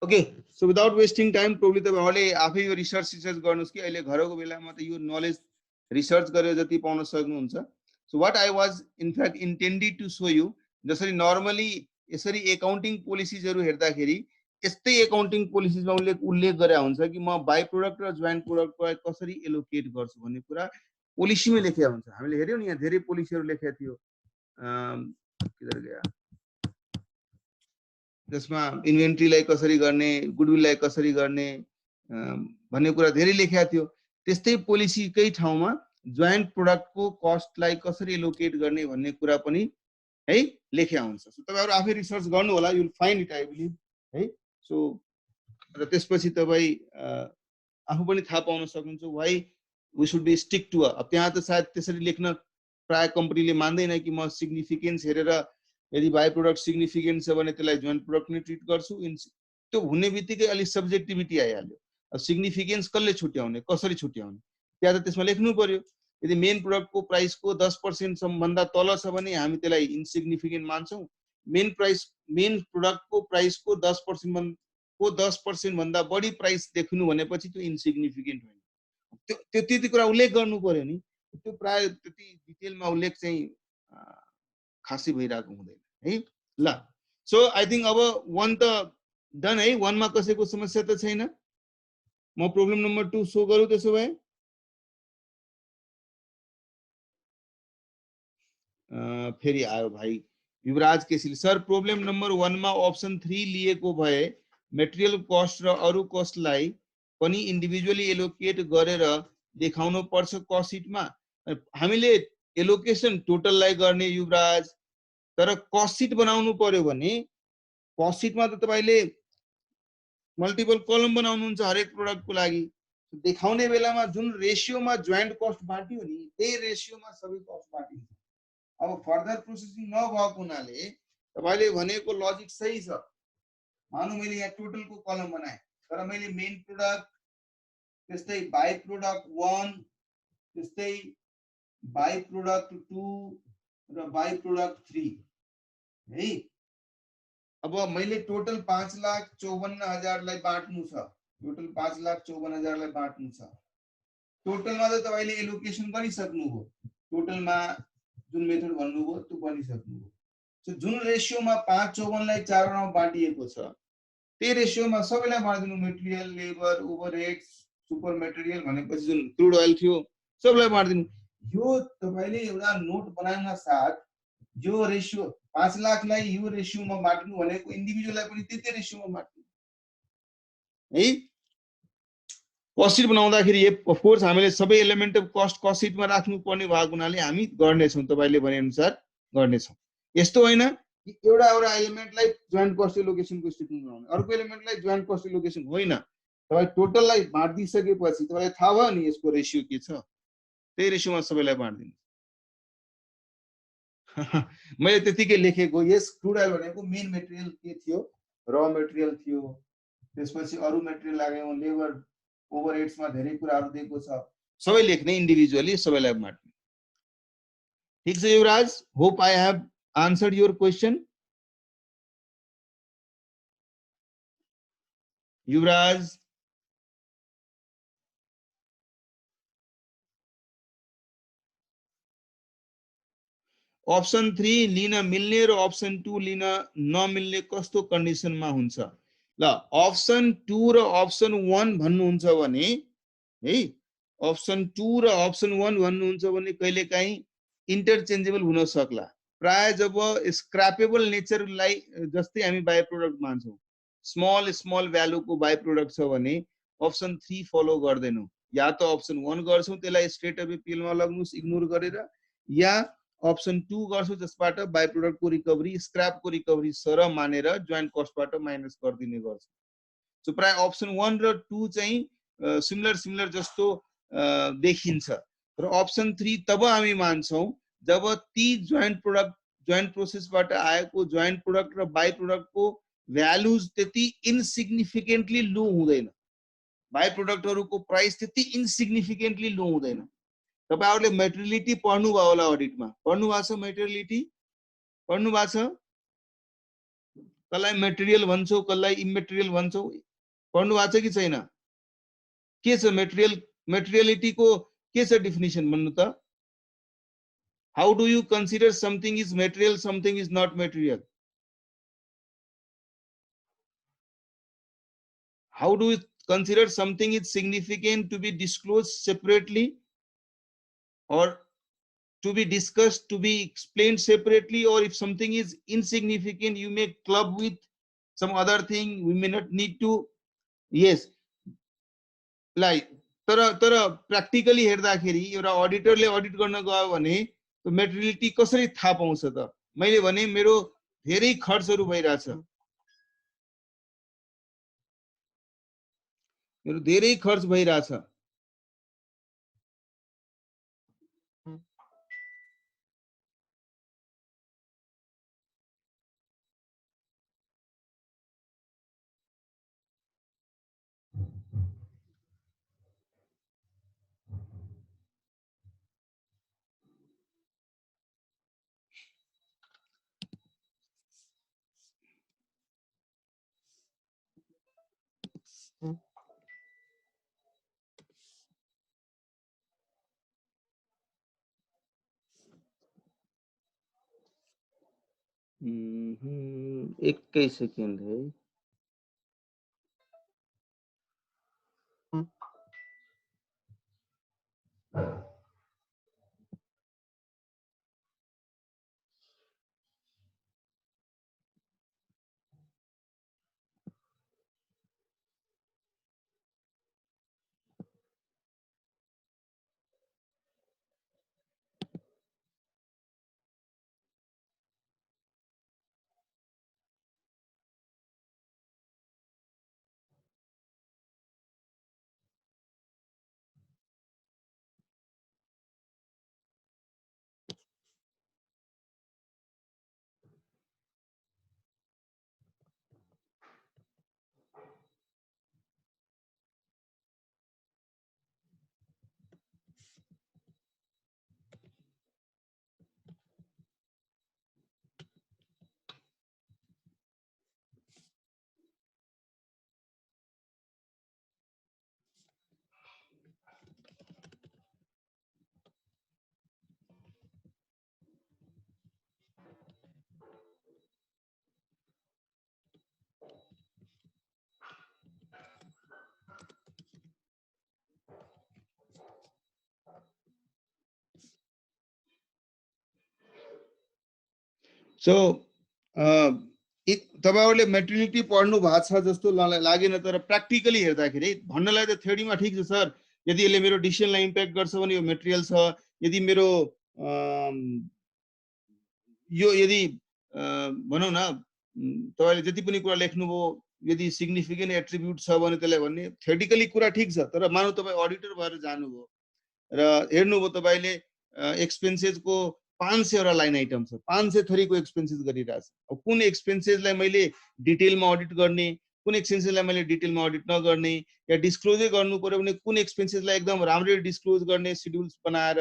okay so without wasting time probably तपाईहरुले आफै यो रिसर्च गर्नुस् कि अहिले घरको बेलामा त यो नलेज रिसर्च गरेर जति पाउन सक्नुहुन्छ। So what I was in fact intended to show you, जसरी नर्मली यसरी एकाउन्टिङ पोलिसीजहरु हेर्दाखेरि यस्तै एकाउन्टिङ पोलिसीजमा उल्लेख गरे हुन्छ कि म बाइ प्रोडक्ट र जोइन्ट प्रोडक्टलाई कसरी एलोकेट गर्छु भन्ने कुरा पोलिसीमै लेखेको हुन्छ। हामीले हेर्यौ नि यहाँ धेरै पोलिसीहरु लेखेको थियो, किधर गया, जसमा इन्भेन्ट्रीलाई कसरी गर्ने, गुडविललाई कसरी गर्ने भन्ने कुरा धेरै लेखेको थियो। त्यस्तै पोलिसीकै ठाउँमा जोइन्ट प्रोडक्टको कस्टलाई कसरी एलोकेट गर्ने भन्ने कुरा पनि है लेखेको हुन्छ। सो तपाईहरु आफै रिसर्च गर्नु होला, you will find it I believe है। सो र त्यसपछि तपाई आफू पनि थाहा पाउन सक्नुहुन्छ why we should be stick to. अब त्यहाँ त सायद त्यसरी लेख्न प्राय कम्पनीले मान्दैन कि म सिग्निफिकेन्स हेरेर यदि बाइ प्रोडक्ट सिग्निफिकेन्ट छ भने त्यसलाई जोइन्ट प्रोडक्ट नै ट्रिट गर्छु। त्यो हुने बित्तिकै अलि सब्जेक्टिभिटी आइहाल्यो। अब सिग्निफिकेन्स कसले छुट्याउने, कसरी छुट्याउने, त्यहाँ त त्यसमा लेख्नु पर्यो। यदि मेन प्रोडक्टको प्राइसको 10% भन्दा तल छ भने हामी त्यसलाई इन्सिग्निफिकेन्ट मान्छौँ। मेन प्रोडक्टको प्राइसको 10% भन्दा बढी प्राइस देख्नु भनेपछि त्यो इन्सिग्निफिकेन्ट होइन। त्यो त्यति कुरा उल्लेख गर्नु पर्यो नि। त्यो प्राय त्यति डिटेलमा उल्लेख चाहिँ खासै भइरहेको हुँदैन है। ल सो आई थिंक अब 1 त डन है। 1 मा कसैको समस्या त छैन। म प्रब्लम नम्बर 2 सो गरौँ त्यसो भए। फेरि आयो भाइ युवराज केसीले, सर प्रब्लम नम्बर 1 मा अप्सन 3 लिएको भए मेटेरियल कस्ट र अरु कस्टलाई पनि इन्डिभिजुअली एलोकेट गरेर देखाउनु पर्छ कस्ट सिटमा। हामीले एलोकेसन टोटललाई गर्ने युवराज, तर कस्ट सिट बनाउनु पर्यो भने कस्ट सिटमा त तपाईले मल्टिपल कलम बनाउनुहुन्छ हरेक प्रोडक्टको लागि। देखाउने बेलामा जुन रेशियोमा जोइन्ट कस्ट बाँटियो नि त्यही रेशियोमा सबै कस्ट बाँटिन्छ। अब फर्दर प्रोसेसिङ नभएको हुनाले तपाईले भनेको लजिक सही छ। मानौ मैले यहाँ टोटलको कलम बनाए, तर मैले मेन प्रोडक्ट, त्यस्तै बाइ प्रोडक्ट 1, त्यस्तै बाइ प्रोडक्ट 2 र बाइ प्रोडक्ट 3 है। अब मैले टोटल 5,54,000 लाई बाँट्नु छ। टोटल 5,54,000 लाई बाँट्नु छ। टोटलमा त तपाईले एलोकेसन गरिसक्नु हो। टोटलमा जुन मेथड भन्नुभयो त्यो बनिसक्नु हो। सो जुन रेशियोमा 554 लाई 4 मा बाँटिएको छ त्यही रेशियोमा सबैलाई बाँडिदिनु। Material, labour, overheads, super material भनेपछि जुन क्रुड ओइल थियो सबैलाई बाँडिदिनु। यो तपाईले एउटा नोट बनाउन साथ यो रेशियो 5 लाख लाई यो रेशियोमा बाँट्नु भनेको इन्डिभिजुअललाई पनि त्यतै रेशियोमा बाँट्नु है। कस्ट सिट बनाउँदाखेरि अफ कोर्स हामीले सबै एलिमेन्ट अफ कस्ट सिटमा राख्नु पर्ने भएको हुनाले हामी गर्ने छौं, तपाईले भने अनुसार गर्ने छौं। यस्तो हैन कि एउटा एलिमेन्टलाई जोइन्ट कस्ट एलोकेसनको स्टेटमेन्ट बनाउने, अर्को एलिमेन्टलाई जोइन्ट कस्ट एलोकेसन होइन। तपाई टोटललाई बाँडिसकेपछि तपाईलाई थाहा भयो नि यसको रेशियो के छ, त्यही रेशियोमा सबैलाई बाँड्दिनु। मैले त्यतिकै लेखेको। यस क्रुड ओइल भनेको मेन मेटेरियल के थियो, र मेटेरियल थियो, त्यसपछि अरु मेटेरियल लाग्यो, लेबर, ओभरहेड्समा धेरै कुराहरु दिएको छ, सबै लेख्ने इन्डिभिजुअली सबैलाई बाँड्ने। ठीक छ Yuvraj, hope I have answered your question. Yuvraj option 3 लिन मिल्ने र अप्सन 2 लिन नमिल्ने कस्तो कन्डिसनमा हुन्छ? ल अप्सन 2 र अप्सन 1 भन्नुहुन्छ भने है, अप्सन 2 र अप्सन 1 भन्नुहुन्छ भने कहिलेकाहीँ इन्टरचेन्जेबल हुन सक्ला। प्राय जब स्क्रैपेबल नेचरलाई जस्तै हामी बाइ प्रोडक्ट मान्छौँ, स्मल स्मल भ्यालुको बाइ प्रोडक्ट छ भने अप्सन 3 फलो गर्दैनौँ, या त अप्सन 1 गर्छौँ त्यसलाई स्ट्रेट अवे पिएलमा लग्नुस् इग्नोर गरेर, या अप्सन 2 गर्छौँ जसबाट बाइ प्रोडक्टको रिकभरी स्क्रैपको रिकभरी सर मानेर जोइन्ट कस्टबाट माइनस गरिदिने गर्छ। सो प्राय अप्सन 1 र 2 चाहिँ सिमिलर सिमिलर जस्तो देखिन्छ, र अप्सन 3 तब हामी मान्छौँ जब ती जोइन्ट प्रोसेसबाट आएको जोइन्ट प्रोडक्ट र बाइ प्रोडक्टको भ्यालुज त्यति इन्सिग्निफिकेन्टली लो हुँदैन, बाइ प्रोडक्टहरूको प्राइस त्यति इन्सिग्निफिकेन्टली लो हुँदैन। तपाईहरुले मेटेरियलिटी पढ्नु भयो होला, अडिटमा पढ्नु भएको छ, मेटेरियलिटी पढ्नु भएको छ, कसलाई मेटेरियल भन्छौ कसलाई इमेटेरियल भन्छौ पढ्नु भएको छ कि छैन? के छ मेटेरियलिटीको के छ डेफिनिसन भन्नु त? How do you consider something is material, something is not material? How do you consider something is significant to be disclosed separately or to be discussed, to be explained separately, or if something is insignificant you may club with some other thing, we may not need to, yes, like तर practically हेर्दाखेरि एउटा अडिटरले audit गर्न गयो भने materiality कसरी थाहा पाउँछ त? मैले भने मेरो धेरै खर्चहरु भइराछ, मेरो धेरै खर्च भइराछ, एकै सेकेन्ड है। सो तपाईहरुले मेटेरियलिटी पढ्नु भएको छ जस्तो लागेन, तर प्र्याक्टिकली हेर्दाखेरि भन्नलाई त थ्योरीमा ठीक छ सर, यदि यसले मेरो डिसिजनलाई इम्प्याक्ट गर्छ भने यो मेटेरियल छ, यदि मेरो यो यदि भनौँ न तपाईले जति पनि कुरा लेख्नुभयो यदि सिग्निफिकेन्ट एट्रिब्युट छ भने त्यसलाई भन्ने थ्योरिटिकली कुरा ठीक छ, तर मानौ तपाई अडिटर भएर जानुभयो र हेर्नुभयो तपाईले एक्सपेन्सेसको 500 वटा लाइन आइटम छ, 500 थरीको एक्सपेन्सेस गरिरहेछ। अब कुन एक्सपेन्सेसलाई मैले डिटेलमा अडिट गर्ने, कुन एक्सपेन्सेसलाई मैले डिटेलमा अडिट नगर्ने, या डिस्क्लोजै गर्नु पर्यो भने कुन एक्सपेन्सेसलाई एकदम राम्ररी डिस्क्लोज गर्ने शेड्युल्स बनाएर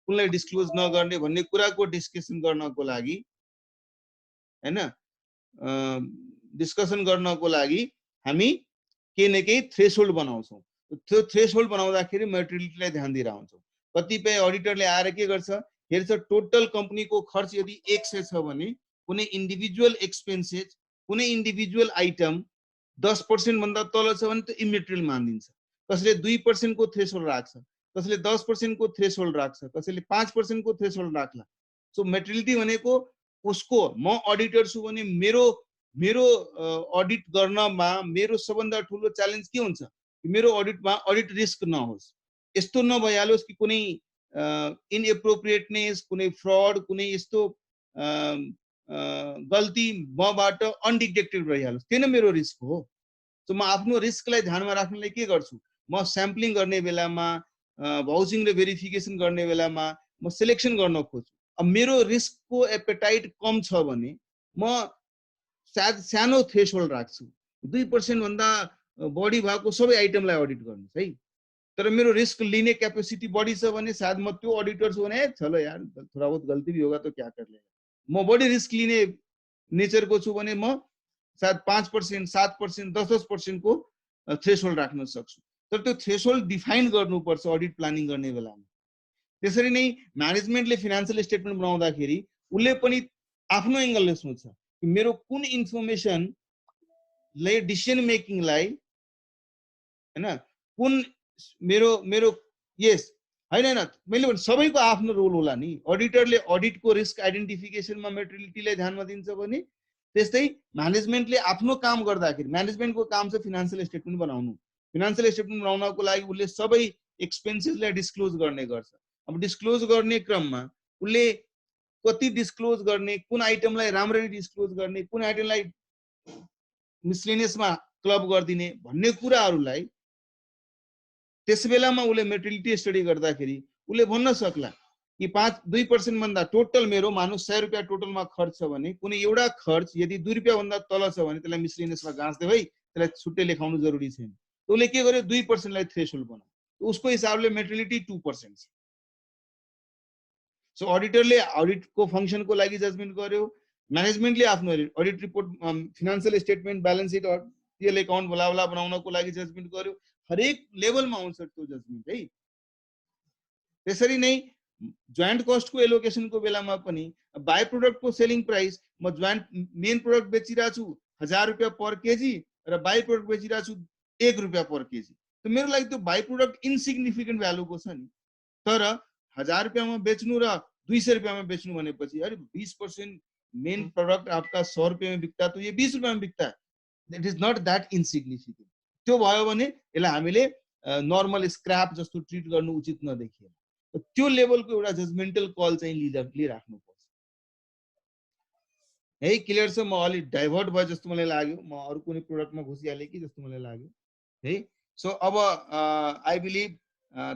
कुनलाई डिस्क्लोज नगर्ने भन्ने कुराको डिस्कसन गर्नको लागि हैन, डिस्कसन गर्नको लागि हामी के न केही थ्रेशोल्ड बनाउँछौँ। त्यो थ्रेशोल्ड बनाउँदाखेरि मेटेरियलिटीलाई ध्यान दिएर हुन्छौँ। कतिपय अडिटरले आएर के गर्छ, हेर्छ टोटल कम्पनीको खर्च यदि 100 छ भने कुनै इन्डिभिजुअल एक्सपेन्सेस, कुनै इन्डिभिजुअल आइटम 10% भन्दा तल छ भने त्यो इमेटेरियल मानिन्छ। कसैले 2% को थ्रेसहोल्ड राख्छ, कसैले 10% को थ्रेसहोल्ड राख्छ, कसैले 5% को थ्रेसहोल्ड राख्ला। सो मेटेरियलिटी भनेको उसको म अडिटर छु भने मेरो मेरो अडिट गर्नमा मेरो सबभन्दा ठुलो च्यालेन्ज के हुन्छ, मेरो अडिटमा अडिट रिस्क नहोस्, यस्तो नभइहालोस् कि कुनै इनएप्रोप्रिएटनेस, कुनै फ्रड, कुनै यस्तो गल्ती मबाट अनडिटेक्टेड रहिहालोस्, त्यो नै मेरो रिस्क हो। सो म आफ्नो रिस्कलाई ध्यानमा राख्नलाई के गर्छु, म स्याम्पलिङ गर्ने बेलामा भाउचिङ र भेरिफिकेसन गर्ने बेलामा म सिलेक्सन गर्न खोज्छु। अब मेरो रिस्कको एपेटाइट कम छ भने म सायद सानो थ्रेसहोल्ड राख्छु, 2% भन्दा बढी भएको सबै आइटमलाई अडिट गर्नुहोस् है। तर मेरो रिस्क लिने क्यापेसिटी बढी छ भने सायद म त्यो अडिटर छु भने चलो यार थोड़ा बहुत गल्ती भी होगा तो क्या कर लेगा, म बढी रिस्क लिने नेचरको छु भने म सायद 5%, 7%, 10% को थ्रेसहोल्ड राख्न सक्छु। तर त्यो थ्रेसहोल्ड डिफाइन गर्नुपर्छ अडिट प्लानिङ गर्ने बेलामा। त्यसरी नै म्यानेजमेन्टले फिनान्शियल स्टेटमेन्ट बनाउँदाखेरि उसले पनि आफ्नो एंगलले सोच्छ कि मेरो कुन इन्फर्मेसनले डिसिजन मेकिङलाई हैन कुन मेरो मेरो यस हैन हैन मैले भने सबैको आफ्नो रोल होला नि। अडिटरले अडिटको रिस्क आइडेन्टिफिकेसनमा मेटेरियलिटीलाई ध्यानमा दिन्छ भने त्यस्तै म्यानेजमेन्टले आफ्नो काम गर्दाखेरि म्यानेजमेन्टको काम छ फिनान्शियल स्टेटमेन्ट बनाउनु। फिनान्शियल स्टेटमेन्ट बनाउनको लागि उसले सबै एक्सपेन्सेसलाई डिस्क्लोज गर्ने गर्छ। अब डिस्क्लोज गर्ने क्रममा उसले कति डिस्क्लोज गर्ने, कुन आइटमलाई राम्ररी डिस्क्लोज गर्ने, कुन आइटमलाई मिसलेनियसमा क्लब गरिदिने भन्ने कुराहरूलाई त्यस बेलामा उसले मेटेरियलिटी स्टडी गर्दाखेरि उसले भन्न सक्ला कि 2% भन्दा टोटल मेरो मानुस 100 रुपैयाँ टोटलमा खर्च छ भने कुनै एउटा खर्च यदि 2 रुपैयाँ भन्दा तल छ भने त्यसलाई मिसलेनियसमा गाँच्दै है, त्यसलाई छुट्टै लेखाउनु जरुरी छैन। उसले के गर्यो 2% लाई थ्रेसहोल्ड बनायो, उसको हिसाबले मेटेरियलिटी 2% छ। सो अडिटरले अडिटको फंक्शनको लागि जजमेन्ट गर्यो, म्यानेजमेन्टले आफ्नो audit report financial statement balance sheet PL account भलाभला बनाउनको लागि जजमेन्ट गर्यो। हरेक लेभलमा आउँछ त्यो जजमेन्ट है। त्यसरी नै जोइन्ट कस्टको एलोकेसनको बेलामा पनि बाई प्रोडक्टको सेलिङ प्राइस म जोइन्ट मेन प्रोडक्ट बेचिरहेको छु 1000 रुपैयाँ पर केजी र बाई प्रोडक्ट बेचिरहेको छु 1 रुपैयाँ पर केजी, त मेरो लागि त्यो बाई प्रोडक्ट इन्सिग्निफिकेन्ट भ्यालुको छ नि। तर 1000 रुपैयाँमा बेच्नु र 200 रुपैयाँमा बेच्नु भनेपछि अरे 20% मेन प्रोडक्ट आपका 100 रुपैयाँ में बिकता तो ये 20 रुपैयाँ में बिकता है, it is not that insignificant. त्यो भयो भने यसलाई हामीले नर्मल स्क्रैप जस्तो ट्रिट गर्नु उचित नदेखिएन। त्यो लेभलको एउटा जजमेन्टल कल चाहिँ लिडरले राख्नुपर्छ है। क्लियर छ? म अलि डाइभर्ट भयो जस्तो मलाई लाग्यो, म अरु कुनै प्रोडक्टमा घुसिहालेँ कि जस्तो मलाई लाग्यो है। सो अब आई बिलिभ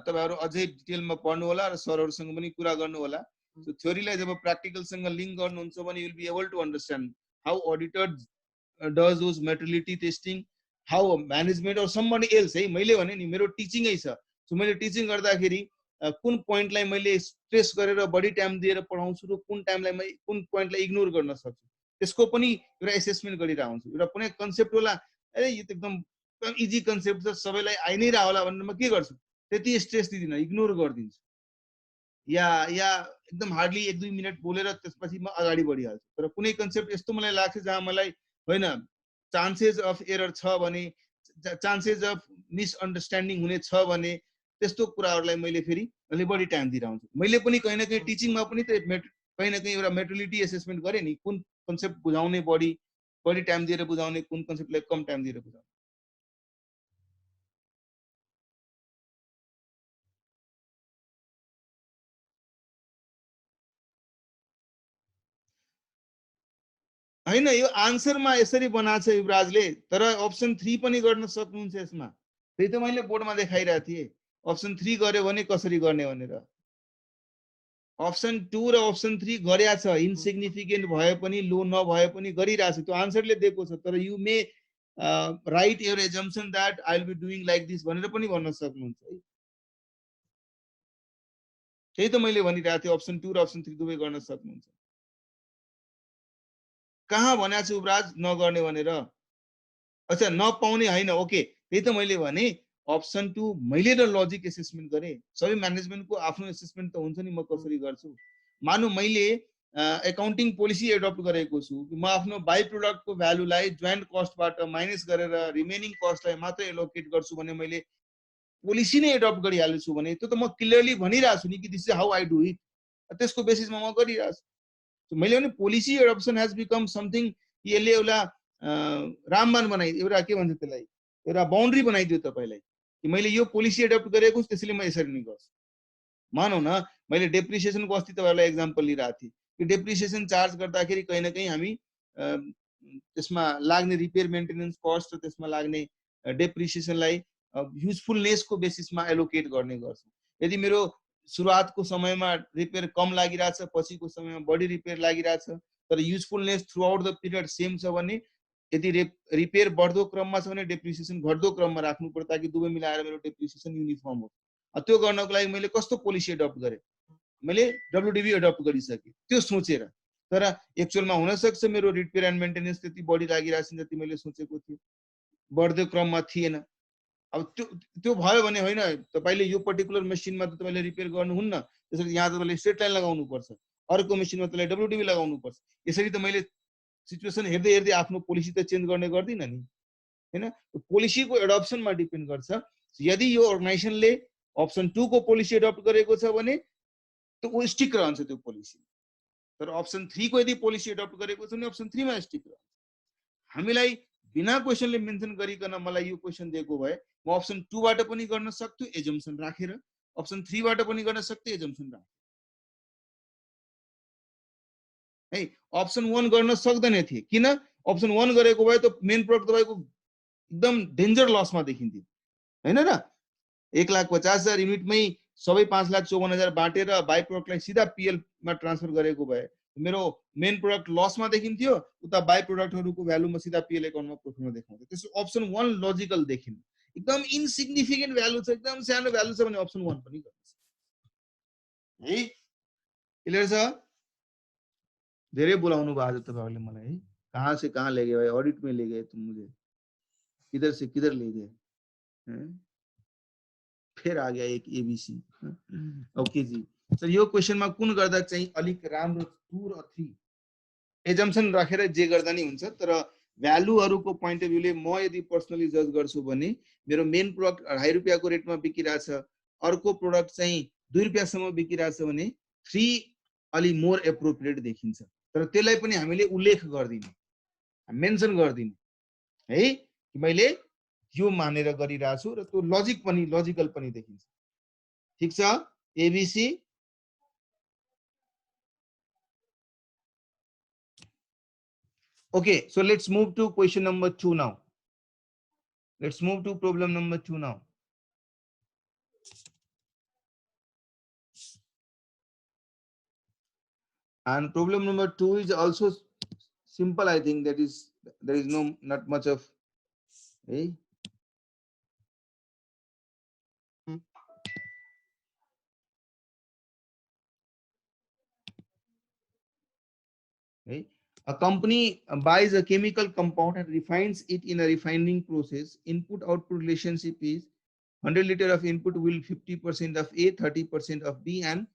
तपाईहरु अझै डिटेलमा पढ्नु होला र सरहरुसँग पनि कुरा गर्नु होला। सो थ्योरीलाई जब प्र्याक्टिकलसँग लिंक गर्नुहुन्छ भने you will be able to understand how auditor does those materiality testing, how management और समबडी एल्स है। मैले भने नि मेरो टिचिङै छ, सो मैले टिचिङ गर्दाखेरि कुन पोइन्टलाई मैले स्ट्रेस गरेर बढी टाइम दिएर पढाउँछु र कुन टाइमलाई कुन पोइन्टलाई इग्नोर गर्न सक्छु त्यसको पनि एउटा एसेसमेन्ट गरिरहेको हुन्छु। एउटा कुनै कन्सेप्ट होला अरे यो त एकदम इजी कन्सेप्ट छ सबैलाई आइ नै रहा होला भनेर म के गर्छु त्यति स्ट्रेस दिदिनँ, इग्नोर गरिदिन्छु या एकदम हार्डली 1-2 मिनट बोलेर त्यसपछि म अगाडि बढिहाल्छु। तर कुनै कन्सेप्ट यस्तो मलाई लाग्छ जहाँ मलाई होइन चान्सेस अफ एरर छ भने, चान्सेस अफ मिसअन्डरस्ट्यान्डिङ हुने छ भने त्यस्तो कुराहरूलाई मैले फेरि अलि बढी टाइम दिइरहेको हुन्छु। मैले पनि कहीँ न कहीँ टिचिङमा पनि त कहीँ न कहीँ एउटा मेटेरियलिटी एसेसमेन्ट गरेँ नि, कुन कन्सेप्ट बुझाउने बढी टाइम दिएर बुझाउने, कुन कन्सेप्टलाई कम टाइम दिएर बुझाउने। हैन यो आन्सरमा यसरी बनाएको छ युवराजले, तर अप्सन 3 पनि गर्न सक्नुहुन्छ यसमा। त्यही त मैले बोर्डमा देखाइरहेको थिएँ, अप्सन 3 गर्यो भने कसरी गर्ने भनेर। अप्सन 2 र अप्सन 3 गरेको छ, इन्सिग्निफिकेन्ट भए पनि लो नभए पनि गरिरहेको छ, त्यो आन्सरले दिएको छ। तर you may write your assumption that I will be doing like this भनेर पनि भन्न सक्नुहुन्छ है। त्यही त मैले भनिरहेको थिएँ, अप्सन 2 र अप्सन 3 दुवै गर्न सक्नुहुन्छ। कहाँ भनेको छु युवराज नगर्ने भनेर? अच्छा नपाउने होइन, ओके त्यही त मैले भने अप्सन 2 मैले र लजिक एसेसमेन्ट गरेँ। सबै म्यानेजमेन्टको आफ्नो एसेसमेन्ट त हुन्छ नि, म कसरी गर्छु। मानु मैले एकाउन्टिङ पोलिसी एडप्ट गरेको छु कि म आफ्नो बाई प्रोडक्टको भ्यालुलाई जोइन्ट कस्टबाट माइनस गरेर रिमेनिङ कस्टलाई मात्र एलोकेट गर्छु भने मैले पोलिसी नै एडप्ट गरिहाल्छु छु भने त्यो त म क्लियरली भनिरहेको छु नि कि this is how I do it, त्यसको बेसिसमा म गरिरहेको छु। मैले भने policy adaptation has become something, यसले एउटा रामबाण बनाइदियो, एउटा के भन्छ त्यसलाई, एउटा बााउन्ड्री बनाइदियो तपाईँलाई कि मैले यो पोलिसी एडप्ट गरेको छु त्यसैले म यसरी नै गर्छु। मानौ न मैले डेप्रिसिएसनको अस्ति तपाईँहरूलाई एक्जाम्पल लिइरहेको थिएँ कि डेप्रिसिएसन चार्ज गर्दाखेरि कहीँ न कहीँ हामी त्यसमा लाग्ने रिपेयर मेन्टेनेन्स कस्ट र त्यसमा लाग्ने डेप्रिसिएसनलाई युजफुलनेसको बेसिसमा एलोकेट गर्ने गर्छौँ। यदि मेरो सुरुवातको समयमा रिपेयर कम लागिरहेछ, पछिको समयमा बढी रिपेयर लागिरहेछ, तर usefulness through out the period same छ भने, यदि रिपेयर बढ्दो क्रममा छ भने डेप्रिसिएसन घट्दो क्रममा राख्नु पर्छ ताकि दुवै मिलाएर मेरो डेप्रिसिएसन युनिफर्म हो। त्यो गर्नको लागि मैले कस्तो पोलिसी एडप्ट गरेँ, मैले डब्लुडिबी एडप्ट गरिसकेँ त्यो सोचेर। तर एक्चुअलमा हुनसक्छ मेरो रिपेयर एन्ड मेन्टेनेन्स त्यति बढी लागिरहेछ जति मैले सोचेको थिएँ, बढ्दो क्रममा थिएन। अब त्यो भयो भने होइन, तपाईँले यो पर्टिकुलर मेसिनमा त तपाईँले रिपेयर गर्नुहुन्न, त्यसरी यहाँ तपाईँले स्ट्रेट लाइन लगाउनु पर्छ, अर्को मेसिनमा तपाईँले डब्लुडिबी लगाउनु पर्छ। यसरी त मैले सिचुएसन हेर्दै हेर्दै आफ्नो पोलिसी त चेन्ज गर्ने गर्दिनँ नि, होइन। पोलिसीको एडप्सनमा डिपेन्ड गर्छ। यदि यो अर्गनाइजेसनले अप्सन 2 को पोलिसी एडप्ट गरेको छ भने त ऊ स्टिक रहन्छ त्यो पोलिसी, तर अप्सन 3 को यदि पोलिसी एडप्ट गरेको छ भने अप्सन 3 मा स्टिक रहन्छ। हामीलाई बिना क्वेसनले मेन्सन गरिकन मलाई यो क्वेसन दिएको भए म अप्सन 2 बाट पनि गर्न सक्छु एजम्पसन राखेर, अप्सन 3 बाट पनि गर्न सक्छु एजम्पसन राखेर, है। अप्सन 1 गर्न सक्दैन थिए, किन? अप्सन 1 गरेको भए त मेन प्रोडक्ट तपाईँको एकदम डेन्जर लसमा देखिन्थ्यो, होइन र। 1,50,000 युनिटमै सबै 5,54,000 बाँटेर बाई प्रोडक्टलाई सिधा पिएलमा ट्रान्सफर गरेको भए मेरो मेन प्रोडक्ट लसमा देखिन्थ्यो, उता बाई प्रोडक्टहरूको भ्यालुमा सिधा पिएल एकाउन्टमा प्रोफिटमा देखाउँथ्यो। त्यसो अप्सन 1 लजिकल देखिन्। एकदम इन्सिग्निफिकेन्ट भ्यालु छ, एकदम सानो भ्यालु छ भने अप्सन 1 पनि गर्छ, है। क्लियर छ? धेरै बोलाउनु भएको छ तपाईँहरूले मलाई, है। कहाँ से कहाँ ले गए भाई, ऑडिट में ले गए तुम मुझे, किधर से किधर ले गए, फिर आ गया एक एबीसी। ओके जी सर, यो क्वेसनमा कुन गर्दा चाहिँ अलिक राम्रो 2 र 3 एजम्पसन राखेर जे गर्दा नि हुन्छ। तर भ्यालुहरूको पोइन्ट अफ भ्यूले म यदि पर्सनली जज गर्छु भने मेरो मेन प्रोडक्ट 2.5 रुपियाँको रेटमा बिकिरहेछ, अर्को प्रोडक्ट चाहिँ 2 रुपियाँसम्म बिकिरहेछ भने 3 अलि मोर एप्रोप्रिएट देखिन्छ। तर त्यसलाई पनि हामीले उल्लेख गर्दिनौँ, मेन्सन गर्दिनौँ, है। मैले यो मानेर गरिरहेछु र त्यो लजिक पनि लजिकल पनि देखिन्छ। ठीक छ, ABC. Okay, so let's move to question number 2 now. Let's move to problem number 2 now. And problem number 2 is also simple. I think that is, there is not much of, hey. Hey. A company buys a chemical compound and refines it in a refining process. Input-output relationship is 100 liter of input will 50% of A, 30% of B and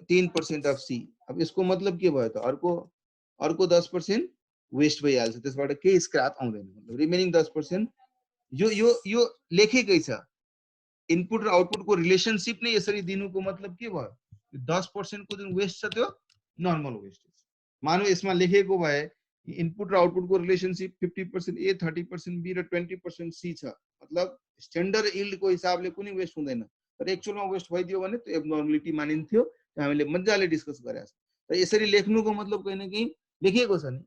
10% of C. अब इसको मतलब के भयो त, अर्को 10% West भइहाल्छ, त्यसबाट केही स्क्रैप आउँदैन, मतलब रिमेनिङ 10% यो लेखेकै छ। इनपुट र आउटपुट को रिलेशनशिप नै यसरी दिनुको मतलब के भयो, 10% को जुन वेस्ट छ त्यो नर्मल वेस्ट छ। मानौ यसमा लेखेको भए इनपुट र आउटपुट को रिलेशनशिप 50% ए, 30% बी र 20% सी छ, मतलब स्ट्यान्डर्ड यील्ड को हिसाबले कुनै वेस्ट हुँदैन। तर एक्चुअलमा वेस्ट भइदियो भने त्यो एब्नर्मलिटी मानिन्थ्यो, हामीले मजाले डिस्कस गरेका छौँ। र यसरी लेख्नुको मतलब कहीं न कहीं लेखिएको छ नि,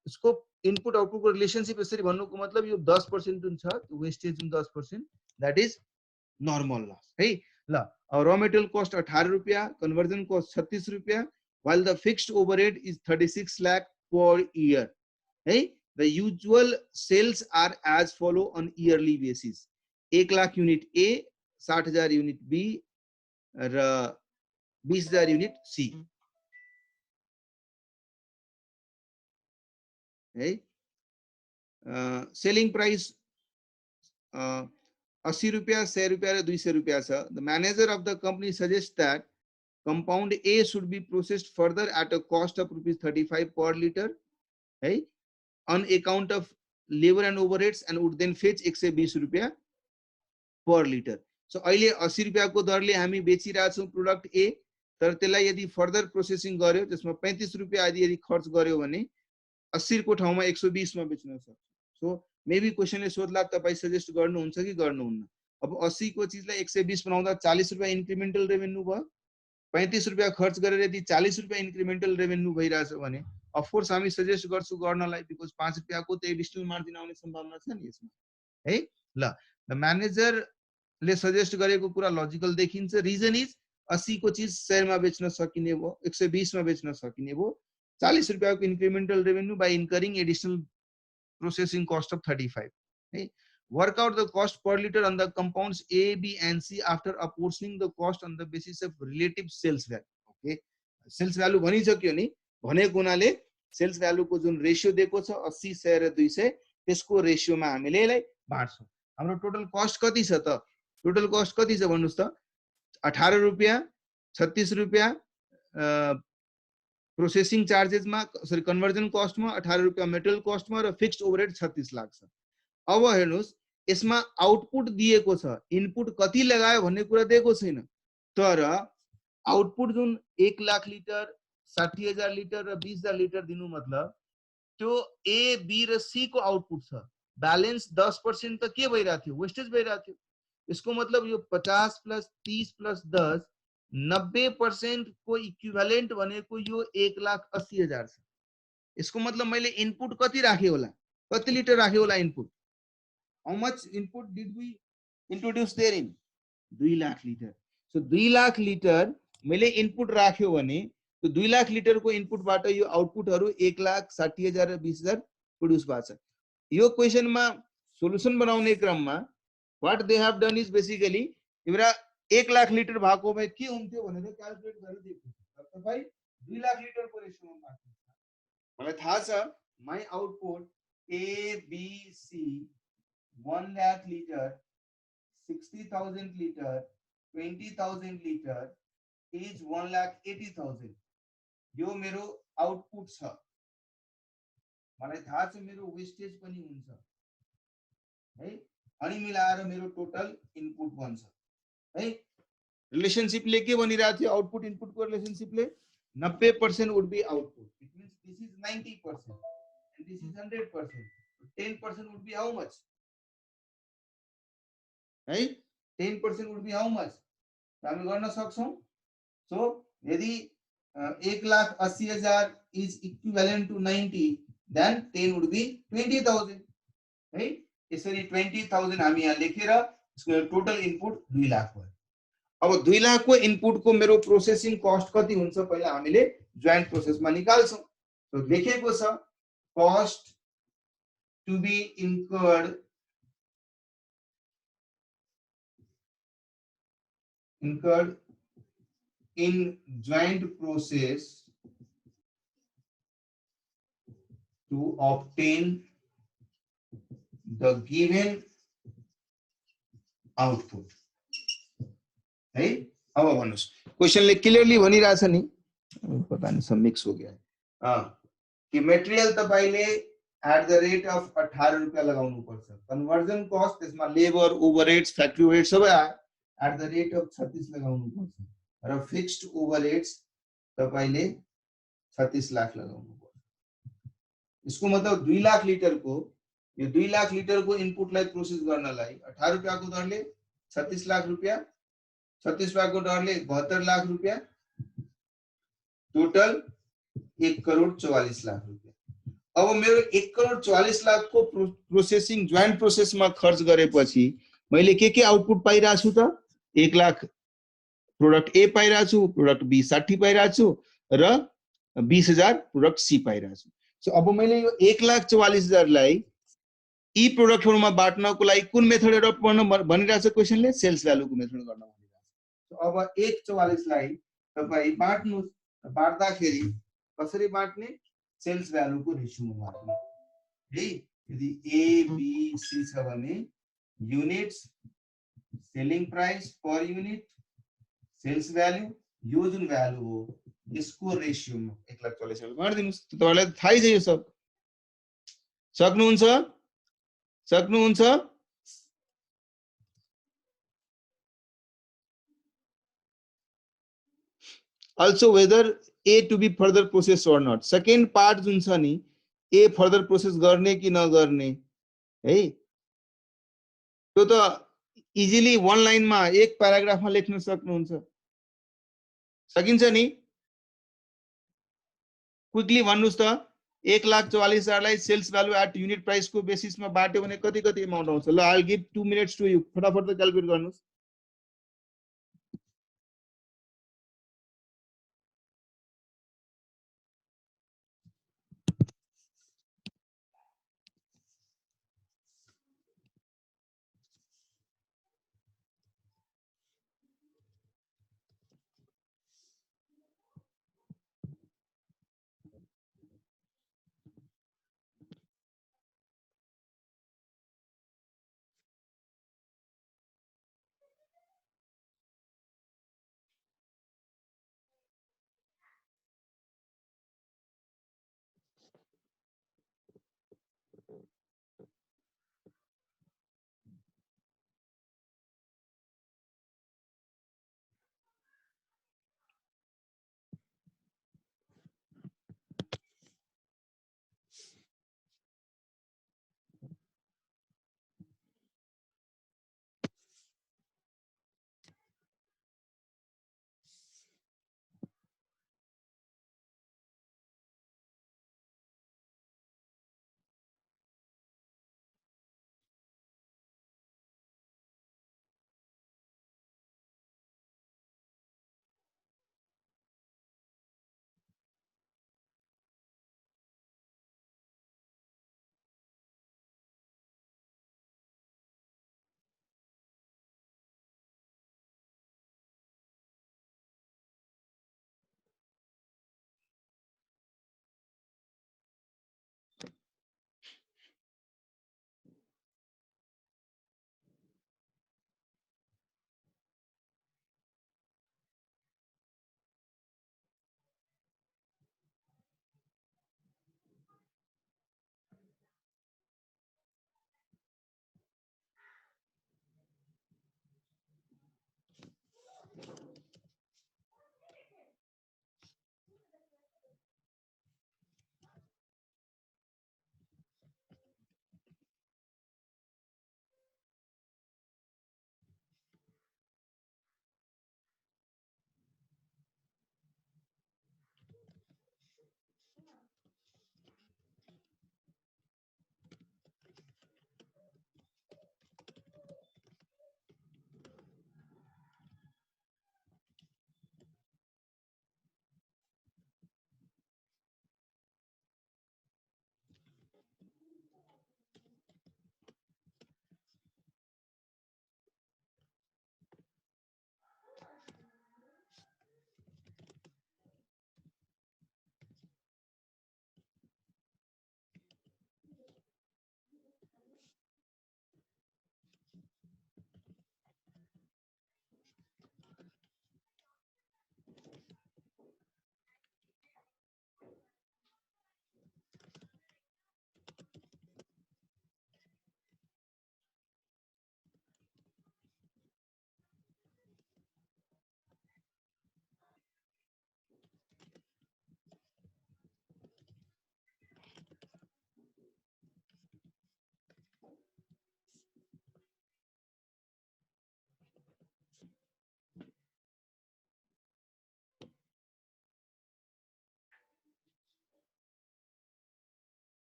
इसको इनपुट आउटपुट को रिलेशनशिप यसरी भन्नुको मतलब यो 10% जुन छ वेस्टेज जुन 10% दैट इज नर्मल लस, है। ल, रॉ मटेरियल कॉस्ट 18 रुपया, कन्वर्जन कॉस्ट 36 रुपया, while the fixed overhead is 36 lakh per year, है। The usual sales are as follow on yearly basis. 1 lakh unit A, 60,000 unit B र 20,000 unit C, है। Selling price 80 रुपया, 100 रुपया र 200 रुपया छ। The manager of the company suggests that compound A should be processed further at a cost of ₹35 per liter, है, on account of labor and overheads, and would then fetch ₹120 per liter. So अहिले 80 रुपैयाँको दरले हामी बेचिरहेछौँ product ए, तर त्यसलाई यदि further processing गर्यो त्यसमा 35 रुपैयाँ यदि खर्च गर्यो भने 80 को ठाउँमा 120 मा बेच्न सक्छ. सो मेबी क्वेशनले सोध्ला तपाईं सजेस्ट गर्नुहुन्छ कि गर्नुहुन्न. अब 80 को चीजलाई 120 बनाउँदा 40 रुपैयाँ इन्क्रिमेन्टल रेभेन्यू भयो. 35 रुपैयाँ खर्च गरेर यदि 40 रुपैयाँ इन्क्रिमेन्टल रेभेन्यू भइरहेछ भने अफ कोर्स हामी सजेस्ट गर्छु गर्नलाई, बिकज 5 रुपैयाँको त एडिशनल मार्जिन आउने सम्भावना छ नि यसमा, है. ल म्यानेजरले सजेस्ट गरेको कुरा लजिकल देखिन्छ. रिजन इज 80 को चीज शेयरमा बेच्न सकिने भयो, 120 मा बेच्न सकिने भयो. 40 रुपैयाँको incremental revenue by incurring additional processing cost of 35. Okay? Work out the cost per liter on the compounds A, B, and C after apportioning the cost on the basis of relative sales value. Okay? Sales value भनिसक्यो नि, भनेको हुनाले sales value को जुन ratio दिएको छ 80 100 र 200 त्यसको रेशियोमा हामीले यसलाई बाँड्छौं. हाम्रो टोटल कस्ट कति छ त? टोटल कस्ट कति छ भन्नुस् त? 18 रुपैयाँ, 36 रुपैयाँ प्रोसेसिङ चार्जेस मा, सरी कन्भर्जन कस्ट मा, 18 रुपैयाँ मेटेरियल कस्ट मा र फिक्स्ड ओभरहेड 36 लाख छ. अब हेर्नुस् यसमा आउटपुट दिएको छ, इनपुट कति लगायो भन्ने कुरा दिएको छैन, तर आउटपुट जुन 1 लाख लिटर, 60,000 लिटर र 20,000 लिटर दिनु मतलब त्यो ए, बी र सी को आउटपुट छ. ब्यालेन्स 10% त के भइराथ्यो? वेस्टेज भइराथ्यो. यसको मतलब यो 50 प्लस 30 प्लस 10 90% को इक्विभ्यालेन्ट भनेको यो 1,80,000 छ. यसको मतलब मैले इनपुट कति राखे होला? कति लिटर राखे होला input? How much input did we introduce there in? 2 lakh litre. So 2 lakh litre मैले इनपुट राख्यो भने तो 2 लाख लिटर को इनपुटबाट यो आउटपुटहरु 1,60,000 र 20,000 प्रोड्युस भएको छ. यो क्वेशनमा सोलुसन बनाउने क्रममा what they have done is basically एउटा 1 लाख लिटर भएको भए के हुन्थ्यो भनेर क्याल्कुलेट गरेर दिएको छ. तपाई 2 लाख लिटर को रेशियोमा मार्नुहुन्छ. मलाई थाहा छ my output A, B, C 1 lakh liter, 60,000 liter, 20,000 liter is 1,80,000. यो मेरो आउटपुट छ. मलाई थाहा छ मेरो वेस्टेज पनि हुन्छ है, अनि मिलाएर मेरो टोटल इनपुट बन्छ है. रिलेशनशिपले के भनिरहेको थियो? आउटपुट इनपुट को रिलेशनशिपले 90% would be output. It means this is 90% and this is 100%. 10% would be how much? Right? 10% would be how much? हामी गर्न सक्छौं. So यदि 1,80,000 is equivalent to 90, then 10 would be 20,000. Right? यसरी 20,000 हामी यहाँ लेखेर यसको टोटल इनपुट 2 लाख भयो. अब 2 लाख को इनपुट को मेरो प्रोसेसिङ कस्ट कति हुन्छ पहिला हामीले जोइन्ट प्रोसेसमा निकाल्छौं. तो लेखेको छ cost to be incurred in joint process to obtain the given output. है, अब भन्नुस् क्वेशनले क्लियरली भनिरहेछ नि, पता नहीं सब मिक्स हो गया है कि मटेरियल तपाईले एट द रेट अफ 18 रुपैयाँ लगाउनु पर्छ. कन्भर्जन कस्ट त्यसमा लेबर ओभरहेड्स फ्याक्ट्री ओभरहेड सबै एट द रेट अफ 36 लगाउनु पर्छ र फिक्स्ड ओभरहेड्स तपाईले 36 लाख लगाउनु पर्छ. यसको मतलब 2 लाख लिटर को यो 2 लाख लिटर को इनपुटलाई प्रोसेस गर्नलाई 18 रुपैयाँ को दरले 36 लाख रुपैयाँ, 36 रुपैयाँ को दरले 72 लाख रुपैयाँ, टोटल 1,44 लाख रुपैयाँ. अब मेरो 1,44 लाख को प्रोसेसिङ जोइन्ट प्रोसेसमा खर्च गरेपछि मैले के आउटपुट पाइरा छु त? 1 लाख प्रोडक्ट ए पाइरा छु, प्रोडक्ट बी 60 पाइरा छु र 20,000 प्रोडक्ट सी पाइरा छु. सो अब मैले यो 1,44,000 लाई ई प्रोडक्टहरुमा बाट्नको लागि कुन मेथड एडप्ट गर्न भनिरहेछ क्वेशनले? सेल्स भ्यालु को मेथड गर्न भनिरहेछ. सो अब 1,44 लाई तपाई बाट्नुस्. बाट्दाखेरि कसरी बाट्ने? सेल्स भ्यालु को रेशियोमा बाट्ने है. यदि ए बी सी छ भने units, selling price per unit, sales value यो जुन भ्यालु हो यसको रेशियोमा 1,40,000 गरिदिनुस्। तपाईलाई थाहै छ यो सब। सक्नुहुन्छ सक्नुहुन्छ also whether A to be further processed or not. Second part जुन छ नि A further process गर्ने कि नगर्ने है, त्यो त इजिली वन लाइनमा एक प्याराग्राफमा लेख्न सक्नुहुन्छ। सकिन्छ नि? क्विकली भन्नुस् त 1,44,000लाई sales value at unit price को बेसिसमा बाट्यो भने कति कति अमाउन्ट आउँछ? ल I will give 2 minutes to you, फटाफट त क्याल्कुलेट गर्नुस्।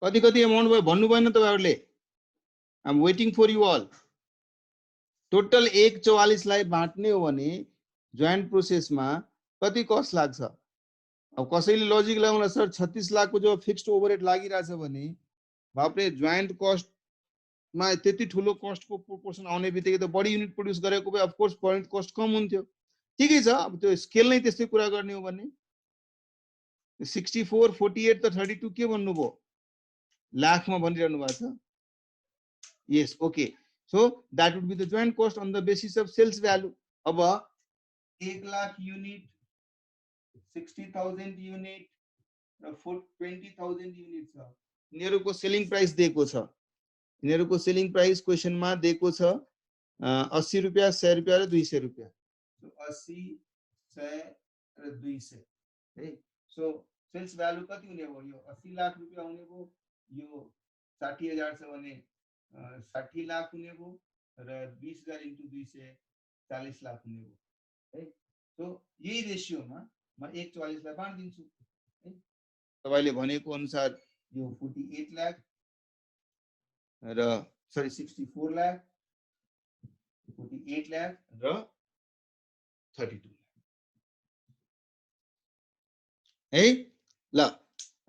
कति कति अमाउन्ट भयो भन्नु भएन तपाईहरुले? I am waiting for you all. Total 1,44 लाई बाँट्ने हो भने जोइन्ट प्रोसेसमा कति कस्ट लाग्छ? अब कसैले लजिक लगाउला सर 36 लाख को जो फिक्स्ड ओभरहेड लागिरहेछ भने बापरे जोइन्ट कस्ट मा त्यति ठुलो कस्ट को प्रोपोर्सन आउने बित्तिकै त बढी युनिट प्रोड्युस गरेको भए अफ कोर्स पॉइंट कस्ट कम हुन्थ्यो। ठिकै छ, अब त्यो स्केल नै त्यस्तै कुरा गर्ने हो भने 64 48 त 32 के भन्नुभयो? लाखमा भनिरहनु भएको छ। Yes, okay, so that would be the joint cost on the basis of sales value. अब 1 लाख युनिट 60,000 युनिट र 20,000 युनिट छ। यिनीहरूको सेलिङ प्राइस दिएको छ। यिनीहरूको सेलिङ प्राइस क्वेशनमा दिएको छ 80 रुपैयाँ, 100 रुपैयाँ र 200 रुपैयाँ। सो 80, 100 र 200 है। सो सेल्स भ्यालु कति हुने भयो? यो 80 लाख रुपैयाँ हुने भयो, यो 60,000 छ भने 60 लाख हुने भयो र 20,000 × 200 40 लाख हुने भयो है। सो यही रेशियोमा म 1/44 लाई बाँड्दिन्छु है। तपाईले भनेको अनुसार यो 48 लाख र सरी 64 लाख, 48 लाख र 32 लाख है। ल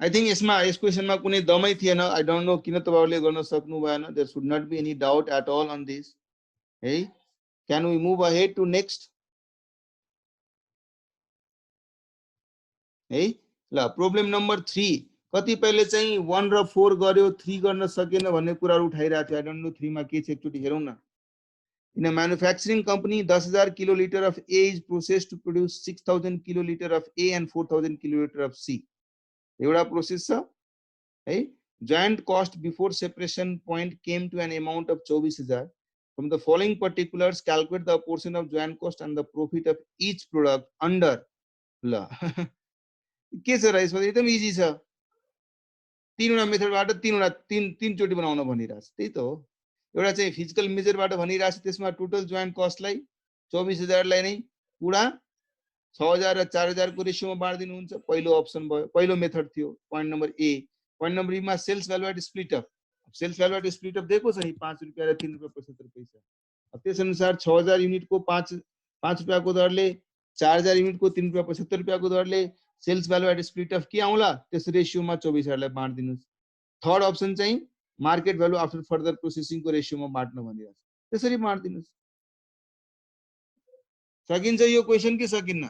आई थिंक यसमा यस क्वेशनमा कुनै दमै थिएन। आई डोन्ट नो किन तपाईहरुले गर्न सक्नु भएन। There should not be any doubt at all on this है। Can we move ahead to next है। ल प्रब्लम नम्बर 3 कतिपयले चाहिँ 1 र 4 गर्यो 3 गर्न सकेन भन्ने कुराहरु उठाइरा थियो। आई डोन्ट नो 3 मा के छ एकचोटी हेरौं न। In a manufacturing company 10,000 kiloliter of A is processed to produce 6,000 kiloliter of A and 4,000 kiloliter of C. एउटा प्रोसेस छ है। joint cost before separation point came to an amount of 24,000. From the following particulars calculate the portion of joint cost and the profit of each product under ल के छ र यसमा एकदम easy छ। तीनवटा मेथडबाट तीन चोटी बनाउन भनिरहेछ। त्यही त हो। एउटा चाहिँ फिजिकल मेजरबाट भनिरहेछ, त्यसमा टोटल जोइन्ट कस्टलाई 24,000 लाई नै पुरा 6,000 र 4,000 को रेशियोमा बाँड्दिनु हुन्छ। पहिलो अप्सन भयो, पहिलो मेथड थियो point number A. Point number B मा sales value at split up. Sales value at split up दिएको छ नि 5 रुपैयाँ र 3 रुपैयाँ 75 पैसा। अब त्यस अनुसार 6,000 युनिट को 5 रुपैयाँ को दरले, 4,000 युनिट को 3 रुपैयाँ 75 रुपैयाँ को दरले sales value at split up के आउला? त्यस रेशियोमा 24,000 लाई बाँड्दिनुस्। थर्ड अप्सन चाहिँ market value after further processing को रेशियोमा बाँड्न भनिरहेछ। त्यसरी बाँड्दिनुस्। सकिन्छ यो क्वेशन के सकिन्न?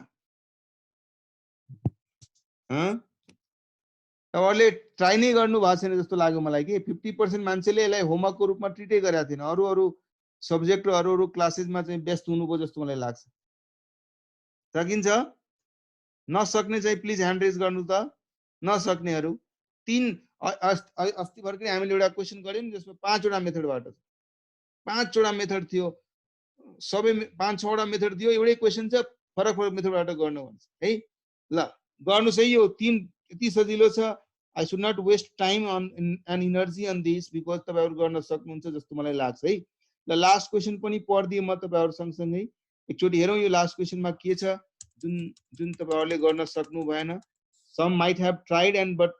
तपाईहरुले ट्राई नै गर्नु भएको छैन जस्तो लाग्यो मलाई कि 50% मान्छेले यसलाई होमवर्क को रूपमा ट्रिटै गरेका थिएन। अरु सब्जेक्ट र अरु क्लासेसमा चाहिँ व्यस्त हुनुभयो जस्तो मलाई लाग्छ। सकिन्छ? नसक्ने चाहिँ प्लिज ह्यान्ड रेज गर्नु त। नसक्नेहरु अस्ति भर्खरै हामीले एउटा क्वेशन गर्यौं जसमा 5 वटा मेथडबाट 5 वटा मेथड थियो। सबै 5-6 वटा मेथड दियो, एउटै क्वेशन छ, फरक फरक मेथडबाट गर्न भन्छ है। ल गर्नुस् है। यो 3 यति सजिलो छ। I should not waste time on and energy on this because तपाईहरु गर्न सक्नुहुन्छ जस्तो मलाई लाग्छ है। ल लास्ट क्वेशन पनि पढ्दिए म तपाईहरु सँगसँगै एकचोटी हेरौं यो लास्ट क्वेशनमा के छ जुन तपाईहरुले गर्न सक्नु भएन। Some might have tried and but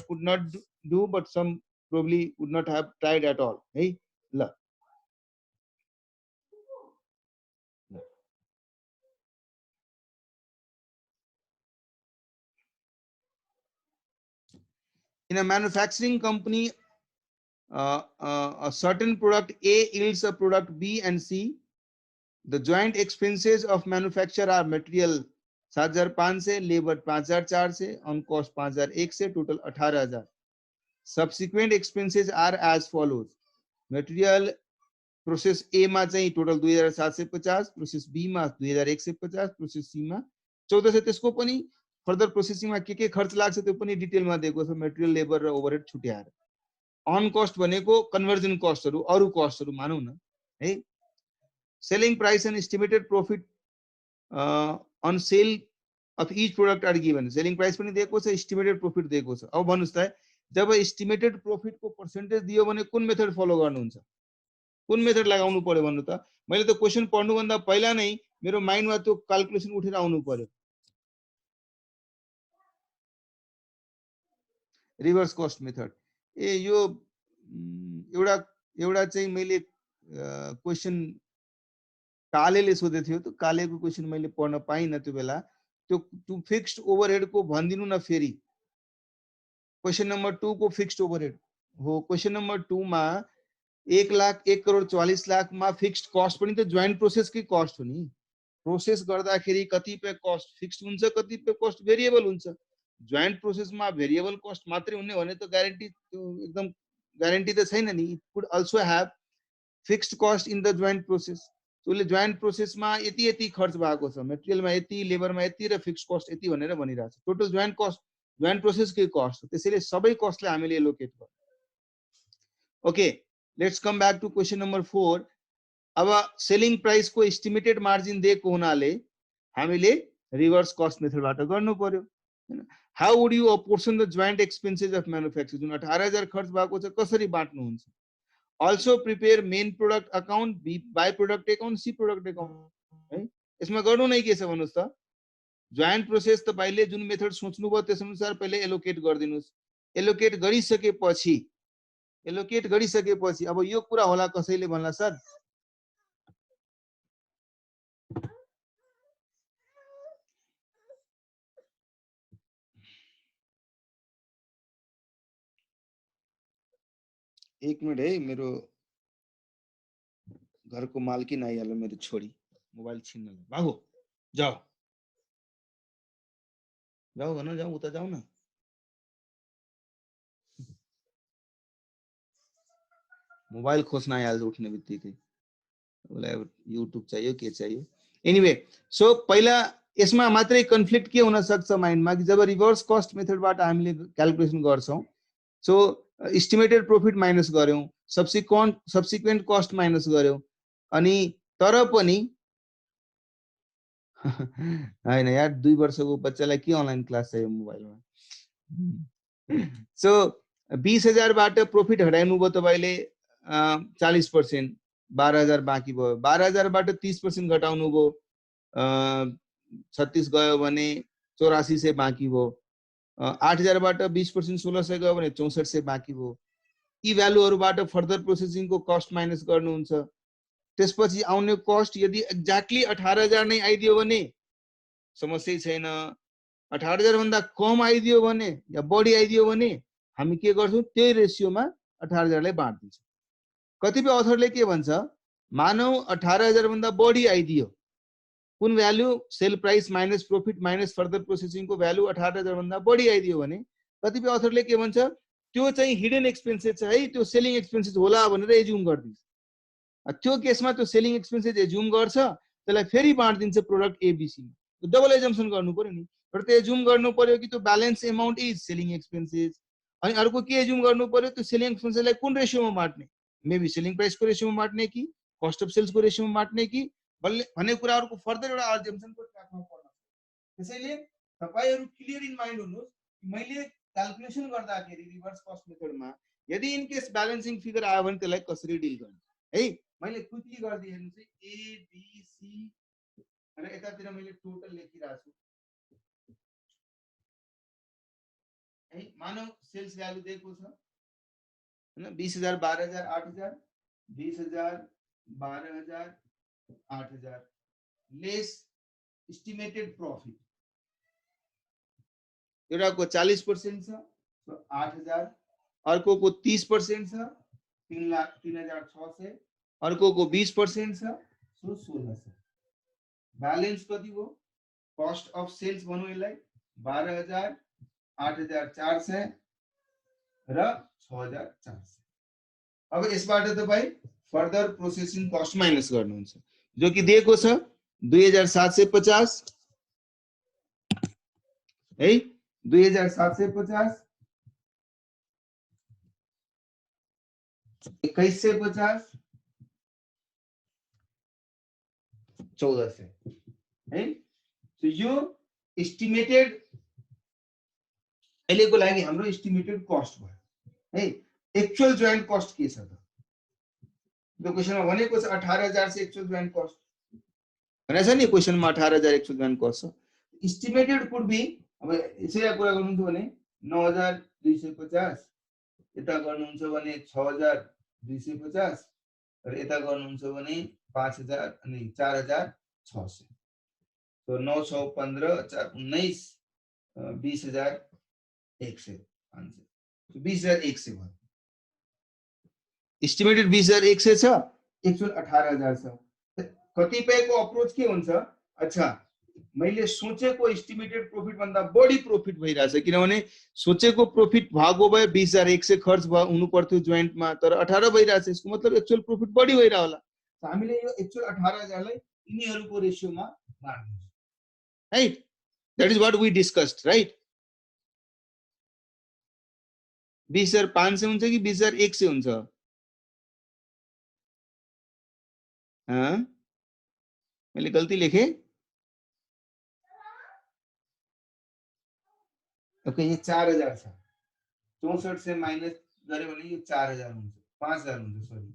could not do, but some probably would not have tried at all है। ल in a manufacturing company a certain product A yields a product B and C. The joint expenses of manufacture are material 7,500, labor 5,400, on cost 5,100, total 18,000. Subsequent expenses are as follows. Material process ए मा चाहिँ total 2,750, process be मा 2,150, process C मा 1,400। त्यसको पनि further प्रोसेसिङमा के खर्च लाग्छ त्यो पनि डिटेलमा दिएको छ, मटेरियल लेबर र ओभरहेड छुट्याएर। अन कस्ट भनेको कन्भर्जन कस्टहरु, अरु कस्टहरु मानौ न है। Selling price and estimated profit on sale of each product are given. Selling price पनि दिएको छ, एस्टिमेटेड प्रॉफिट दिएको छ। अब भन्नुस् त जब एस्टिमेटेड प्रॉफिट को पर्सेन्टेज दियो भने कुन मेथड फलो गर्नुहुन्छ? कुन मेथड लगाउनु पर्यो भन्नु त? मैले त क्वेशन पढ्नु भन्दा पहिला नै मेरो माइन्डमा त्यो क्याल्कुलेसन उठेर आउनु पर्यो। Reverse cost method. ए यो एउटा चाहिँ मैले क्वेशन कालेले सोधे थियो। त कालेको क्वेशन मैले पढ्न पाइन त्यो बेला। त्यो टु फिक्स्ड ओभरहेड को भन्दिनु न फेरि। क्वेशन नम्बर 2 को फिक्स्ड ओभरहेड हो। क्वेशन नम्बर 2 मा 1,01,40,00,000 मा फिक्स्ड कस्ट पनि त जोइन्ट प्रोसेस की कस्ट हो नि। प्रोसेस गर्दाखेरि कतिपय कस्ट फिक्स्ड हुन्छ, कतिपय कस्ट भेरिएबल हुन्छ। जोइन्ट प्रोसेसमा भेरिएबल कस्ट मात्रै हुने भने त ग्यारेन्टी एकदम ग्यारेन्टी त छैन नि। It could also have fixed cost in the joint process. उसले जोइन्ट प्रोसेसमा यति यति खर्च भएको छ, मेटेरियलमा यति, लेबरमा यति र फिक्स्ड कस्ट यति भनेर भनिरहेको छ। टोटल जोइन्ट कस्ट जोइन्ट प्रोसेसकै कस्ट हो, त्यसैले सबै कस्टलाई हामीले एलोकेट गर्छौँ। Okay, let's come back to question number 4। अब सेलिङ प्राइसको एस्टिमेटेड मार्जिन दिएको हुनाले हामीले रिभर्स कस्ट मेथडबाट गर्नु पर्यो हैन। How would you apportion the joint expenses of manufacture, जुन 18,000 खर्च भएको छ कसरी बाँट्नुहुन्छ। Also prepare main product account, B by product account, C product account है। यसमा गर्नु नै के छ भन्नुस् त, जोइन्ट प्रोसेस तपाईले जुन मेथड सोच्नुभयो त्यसअनुसार पहिले एलोकेट गरिदिनुस्। एलोकेट गरिसकेपछि अब यो कुरा होला कसैले भन्ला सर एक मिनट है, मेरो घरको मालकिन आइहाल्यो, मेरो छोरी मोबाइल छिन्नलाई। भागो जाओ जाओ भन, जाऊ उता जाऊ न। मोबाइल खोज्न आइहाल्छ उठ्ने बित्तिकै, उसलाई अब युट्युब चाहियो के चाहियो। एनीवे, सो पहिला यसमा मात्रै कन्फ्लिक्ट के हुन सक्छ माइन्डमा कि जब रिभर्स कस्ट मेथडबाट हामीले क्याल्कुलेसन गर्छौं, सो एस्टिमेटेड प्रॉफिट माइनस गर्यौं, सब्सिक्वेन्ट कस्ट माइनस गर्यौं, अनि तर पनि हैन यार 2 वर्षको बच्चालाई के अनलाइन क्लास चाहियो मोबाइलमा। सो 20,000 बाट प्रॉफिट हटाउनु भयो तपाईले 40%, 12,000 बाँकी भयो। 12,000 बाट 30% घटाउनु भयो, 36 गयो भने 8400 बाँकी भयो। 8,000 बाट 20% 1600 गयो भने 6400 बाँकी भयो। यी भ्यालुहरुबाट फर्दर प्रोसेसिङको कस्ट माइनस गर्नुहुन्छ। त्यसपछि आउने कस्ट यदि एक्ज्याक्टली 18,000 नै आइदियो भने समस्या छैन, 18,000 भन्दा कम आइदियो भने या बढी आइदियो भने हामी के गर्छौं, त्यही रेशियोमा 18,000 लाई बाँड्दिन्छौं। कतिपय अथरले के भन्छ, मानौ 18,000 भन्दा बढी आइदियो, कुन value sale price minus profit minus further प्रोसेसिङको भ्यालु 18,000 भन्दा बढी आइदियो भने कतिपय अथरले के भन्छ, त्यो चाहिँ हिडन एक्सपेन्सेस छ है, त्यो सेलिङ एक्सपेन्सेस होला भनेर एज्युम गर्दिन्छ। त्यो केसमा त्यो सेलिङ एक्सपेन्सेस एज्युम गर्छ, त्यसलाई फेरि बाँड्दिन्छ प्रोडक्ट एबीसी मा। डबल एजम्पसन गर्नु पर्यो नि, र त्यो एज्युम गर्नु पर्यो कि त्यो balance amount is selling expenses. अनि अर्को के एज्युम गर्नु पर्यो, त्यो सेलिङ एक्सपेन्सेसलाई कुन रेशियोमा बाँट्ने, मेबी सेलिङ प्राइसको रेशियोमा बाँट्ने कि कस्ट अफ सेल्सको रेशियोमा बाँट्ने कि भन्ने कुराहरुको फर्दर एउटा एजम्पसनको ट्र्याकमा पर्छ। त्यसैले तपाईहरु क्लियर इन माइन्ड हुनुहोस् कि मैले क्याल्कुलेसन गर्दाखेरि रिभर्स कस्ट मेथडमा यदि इन केस ब्यालेन्सिङ फिगर आयो भने त्यसलाई कसरी डिल गर्ने है। मैले क्विकली गर्दै हेर्नु चाहिँ ए बी सी र यतातिर मैले टोटल लेखिरहेको छु है। मानौ सेल्स भ्यालु दिएको छ हैन, 20,000 12,000 8,000, 20,000 12,000 8,000 लेस एस्टिमेटेड प्रॉफिट, एउटाको 40% छ सो 8,000, अर्कोको 30% छ 3,06,000, अर्कोको 20% छ सो 1,600। ब्यालेन्स कति हो, कस्ट अफ सेल्स भनौं यसलाई 12,000, 8,400 र 6,400। अब यसबाट तपाई फर्दर प्रोसेसिङ कस्ट माइनस गर्नुहुन्छ, जो कि दिएको छ 2,750 है, 2,750, 2,150, 1,400 है। तो यो एस्टिमेटेड अहिलेको लागि हाम्रो एस्टिमेटेड कस्ट भयो है। एक्चुअल जोइन्ट कस्ट के छ त, यो क्वेशनमा भनेको छ 18,000 से एक्चुअल जोइन्ट कस्ट भनेको छ नि, क्वेशनमा 18,000 एक्चुअल जोइन्ट कस्ट छ। एस्टिमेटेड कुड बी, अब यसैलाई कुरा गर्नुहुन्छ भने 9,250, यता गर्नुहुन्छ भने 6,250 र यता गर्नुहुन्छ भने 5,000 अनि 4,600। तो 900 15 4 19 20,100 आन्सर। तो 20,100 भयो। एस्टिमेटेड 20,100 छ, एक्चुअल 18,000 छ। कतिपयको अप्रोच के हुन्छ, अच्छा मैले सोचेको एस्टिमेटेड प्रॉफिट भन्दा बढी प्रॉफिट भइराछ, किनभने सोचेको प्रॉफिट भएको भए 20,100 खर्च हुनु पर्थ्यो जोइन्टमा, तर 18 भइराछ, यसको मतलब एक्चुअल प्रॉफिट बढी भइरा होला। हामीले यो एक्चुअल 18,000 लाई यिनीहरुको रेशियोमा बाँड्दिन्छौं, right? That is what we discussed, right? 20,500 हुन्छ कि 20,100 हुन्छ? मैले गल्ती लेखे? ओके, यो 4,000 छ। 64 से माइनस गरे भने यो 4,000 हुन्छ, 5,000 हुन्छ, सरी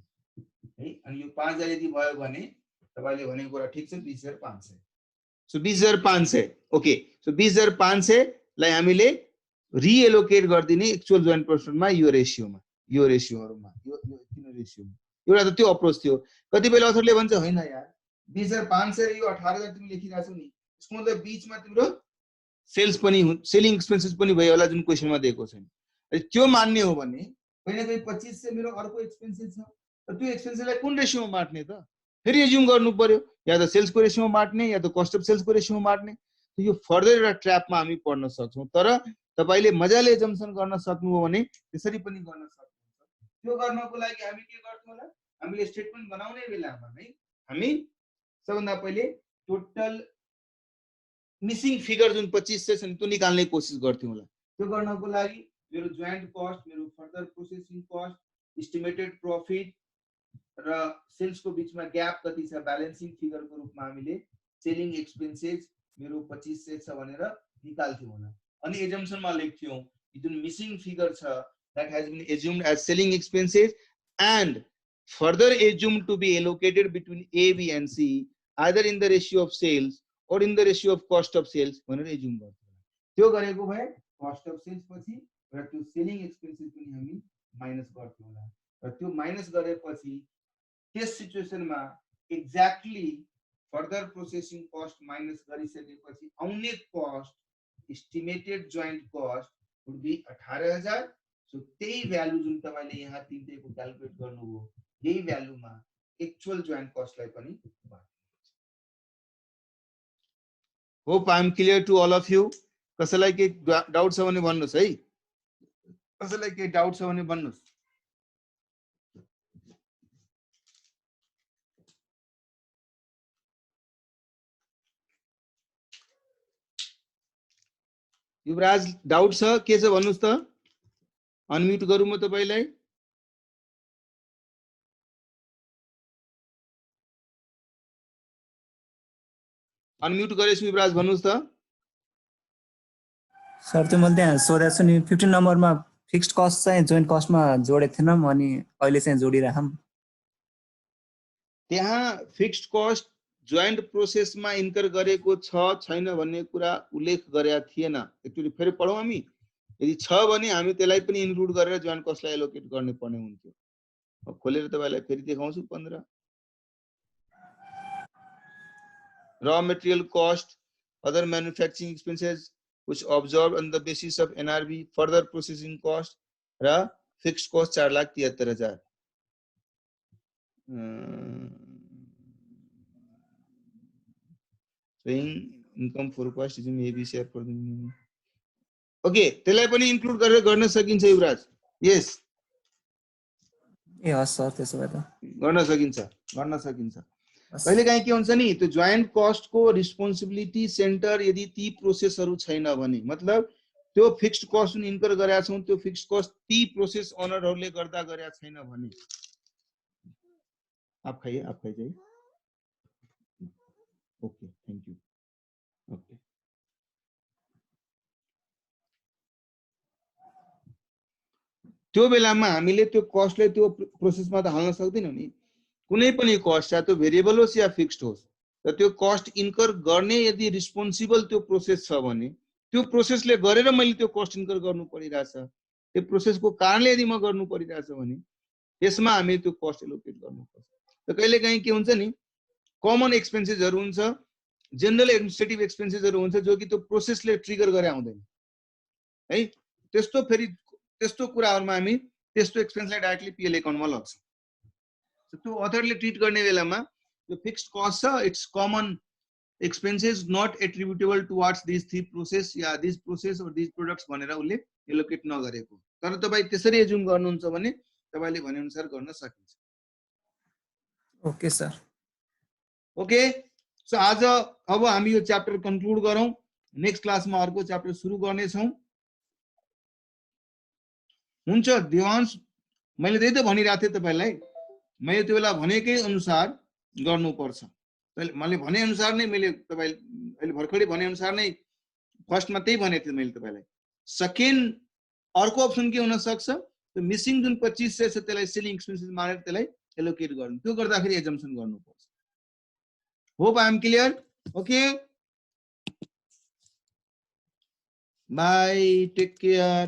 है। अनि यो 5,000 यदि भयो भने तपाईले भनेको कुरा ठीक छ, 20,500। So 20,500, okay. सो 20,500 लाई हामीले रिएलोकेट गर्दिने एक्चुअल जोइन्ट प्रोसेसमा यो रेशियोमा, यो रेशियोहरुमा, यो तीन रेशियोमा। एउटा त त्यो अप्रोच थियो। कतिबेला अथरले भन्छ हैन यार 20,500 यो 18,000 तिमी लेखिराछौ नि, यसको मतलब बीचमा तिम्रो सेल्स पनि सेलिङ एक्सपेन्सेस पनि भयो होला जुन क्वेशनमा दिएको छैन। त्यो मान्ने हो भने कहिले कहिले 25 से मेरो अर्को एक्सपेन्सेस छ, र त्यो एक्सपेन्सेसलाई कुन रेशियोमा बाट्ने त? फेरि एज्युम गर्नु पर्यो, या त सेल्सको रेशियोमा बाट्ने या त कस्ट अफ सेल्सको रेशियोमा बाट्ने। यो फर्दर एउटा ट्र्यापमा हामी पर्न सक्छौं। तर तपाईले मजाले एजम्पसन गर्न सक्नुभयो भने त्यसरी पनि गर्न सक्नुहुन्छ। त्यो गर्नको लागि हामी के गर्छौं होला, हामीले स्टेटमेन्ट बनाउने बेलामा नै हामी सबभन्दा पहिले टोटल मिसिङ फिगर जुन 2500 छ नि त्यो निकाल्ने कोसिस गर्थ्यौं होला। त्यो गर्नको लागि मेरो जोइन्ट कस्ट, मेरो further processing cost, estimated profit र सेल्सको बीचमा ग्याप कति छ ब्यालेन्सिङ फिगरको रूपमा हामीले सेलिङ एक्सपेन्सेस मेरो 2500 छ भनेर निकाल्थ्यौं होला। अनि एजम्पसनमा लेख्थ्यौं कि जुन मिसिङ फिगर छ that has been assumed as selling expenses and further assumed to be allocated between A, B and C either in the ratio of sales or in the ratio of cost of sales भनेर assume गर्थ्यौं। त्यो गरेको भए cost of cells पछि र त्यो selling expenses पनि हामी minus गर्थ्यौं होला, र त्यो माइनस गरेपछि त्यस सिचुएसनमा exactly further processing cost minus गरिसकेपछि आउने cost estimated joint cost would be 18,000। So त्यही भ्यालु जुन तपाईले यहाँ तिनटैको क्याल्कुलेट गर्नुभयो यही भ्यालुमा एक्चुअल जोइन्ट कस्टलाई पनि बाट्नु। Hope I am clear to all of you. कसैलाई के डाउट छ भने भन्नुस् है, कसैलाई के डाउट छ भने भन्नुस्। युवराज डाउट छ के छ भन्नुस् त? अनम्युट गरौँ म तपाईलाई? अनम्युट गरेछु युवराज, भन्नुस् त? सर त्यो मैले त्यहाँ सोधेको छु नि 15 नम्बरमा फिक्स्ड कस्ट चाहिँ जोइन्ट कस्टमा जोडेको थिएनम, अनि अहिले चाहिँ जोडिराखम। त्यहाँ फिक्स्ड कस्ट जोइन्ट प्रोसेसमा इन्कर गरेको छ छैन भन्ने कुरा उल्लेख गरेका थिएन। एक्चुअली फेरि पढौँ हामी, यदि छ भने हामी त्यसलाई पनि इन्क्लुड गरेर जोइन्ट कस्टलाई एलोकेट गर्ने पर्ने हुन्थ्यो। खोलेर तपाईलाई फेरि देखाउँछु 15। Raw material cost, other manufacturing expenses which observed on the basis of NRV, further processing cost र fixed cost 4,73,000। saying income forecast is ABC for the okay, त्यसलाई पनि इन्क्लुड गरेर गर्न सकिन्छ युवराज। यस ए हस् सर, त्यसो भए त गर्न सकिन्छ, गर्न सकिन्छ। कहिले काहीँ के हुन्छ नि, त्यो जोइन्ट कस्ट को रिस्पोन्सिबिलिटी सेन्टर यदि ती प्रोसेसहरु छैन भने, मतलब त्यो फिक्स्ड कस्ट जुन इन्कर गरेका छौं त्यो फिक्स्ड कस्ट ती प्रोसेस ओनरहरुले गर्दा गरेका छैन भने आप खाइए ओके, थ्यांक यू। ओके, त्यो बेलामा हामीले त्यो कस्टले त्यो प्रोसेसमा त हाल्न सक्दैनौं नि। कुनै पनि कस्ट चाहे त्यो भेरिएबल होस् या फिक्स्ड होस्, र त्यो कस्ट इन्कर गर्ने यदि रिस्पोन्सिबल त्यो प्रोसेस छ भने त्यो प्रोसेसले गरेर मैले त्यो कस्ट इन्कर गर्नु परिरहेछ, त्यो प्रोसेसको कारणले यदि म गर्नु परिरहेछ भने त्यसमा हामी त्यो कस्ट एलोकेट गर्नुपर्छ। त कहिले काहीँ के हुन्छ नि, कमन एक्सपेन्सेसहरु हुन्छ, जनरल एडमिनिस्ट्रेटिभ एक्सपेन्सेसहरु हुन्छ जो कि त्यो प्रोसेसले ट्रिगर गरे आउँदैन है। त्यस्तो फेरि त्यस्तो कुराहरुमा हामी त्यस्तो एक्सपेन्सलाई डाइरेक्टली पीएल अकाउन्टमा लग्छौं। त्यो अथरले ट्रिट गर्ने बेलामा यो फिक्स्ड कस्ट छ, it's common expenses not attributable towards this three process या दिस प्रोसेस और दिस प्रोडक्ट्स भनेर उले एलोकेट नगरेको। तर तपाई त्यसरी एज्युम गर्नुहुन्छ भने तपाईले भने अनुसार गर्न सकिन्छ। Okay sir. ओके, सो आज अब हामी यो च्याप्टर कन्क्लुड गरौँ। नेक्स्ट क्लासमा अर्को च्याप्टर सुरु गर्नेछौँ। हुन्छ देवांश, मैले त्यही त भनिरहेको थिएँ तपाईँलाई, मैले त्यो बेला भनेकै अनुसार गर्नुपर्छ। मैले भने अनुसार नै मैले तपाईँ अहिले भर्खरै भने अनुसार नै फर्स्टमा त्यही भनेको थिएँ मैले तपाईँलाई। सेकेन्ड अर्को अप्सन के हुन सक्छ, त्यो मिसिङ जुन 2500 छ त्यसलाई सेलिङ एक्सपेन्सेस मानेर त्यसलाई एलोकेट गर्नु, त्यो गर्दाखेरि एजम्पसन गर्नुपर्छ। Hope I am clear. Okay, bye, take care.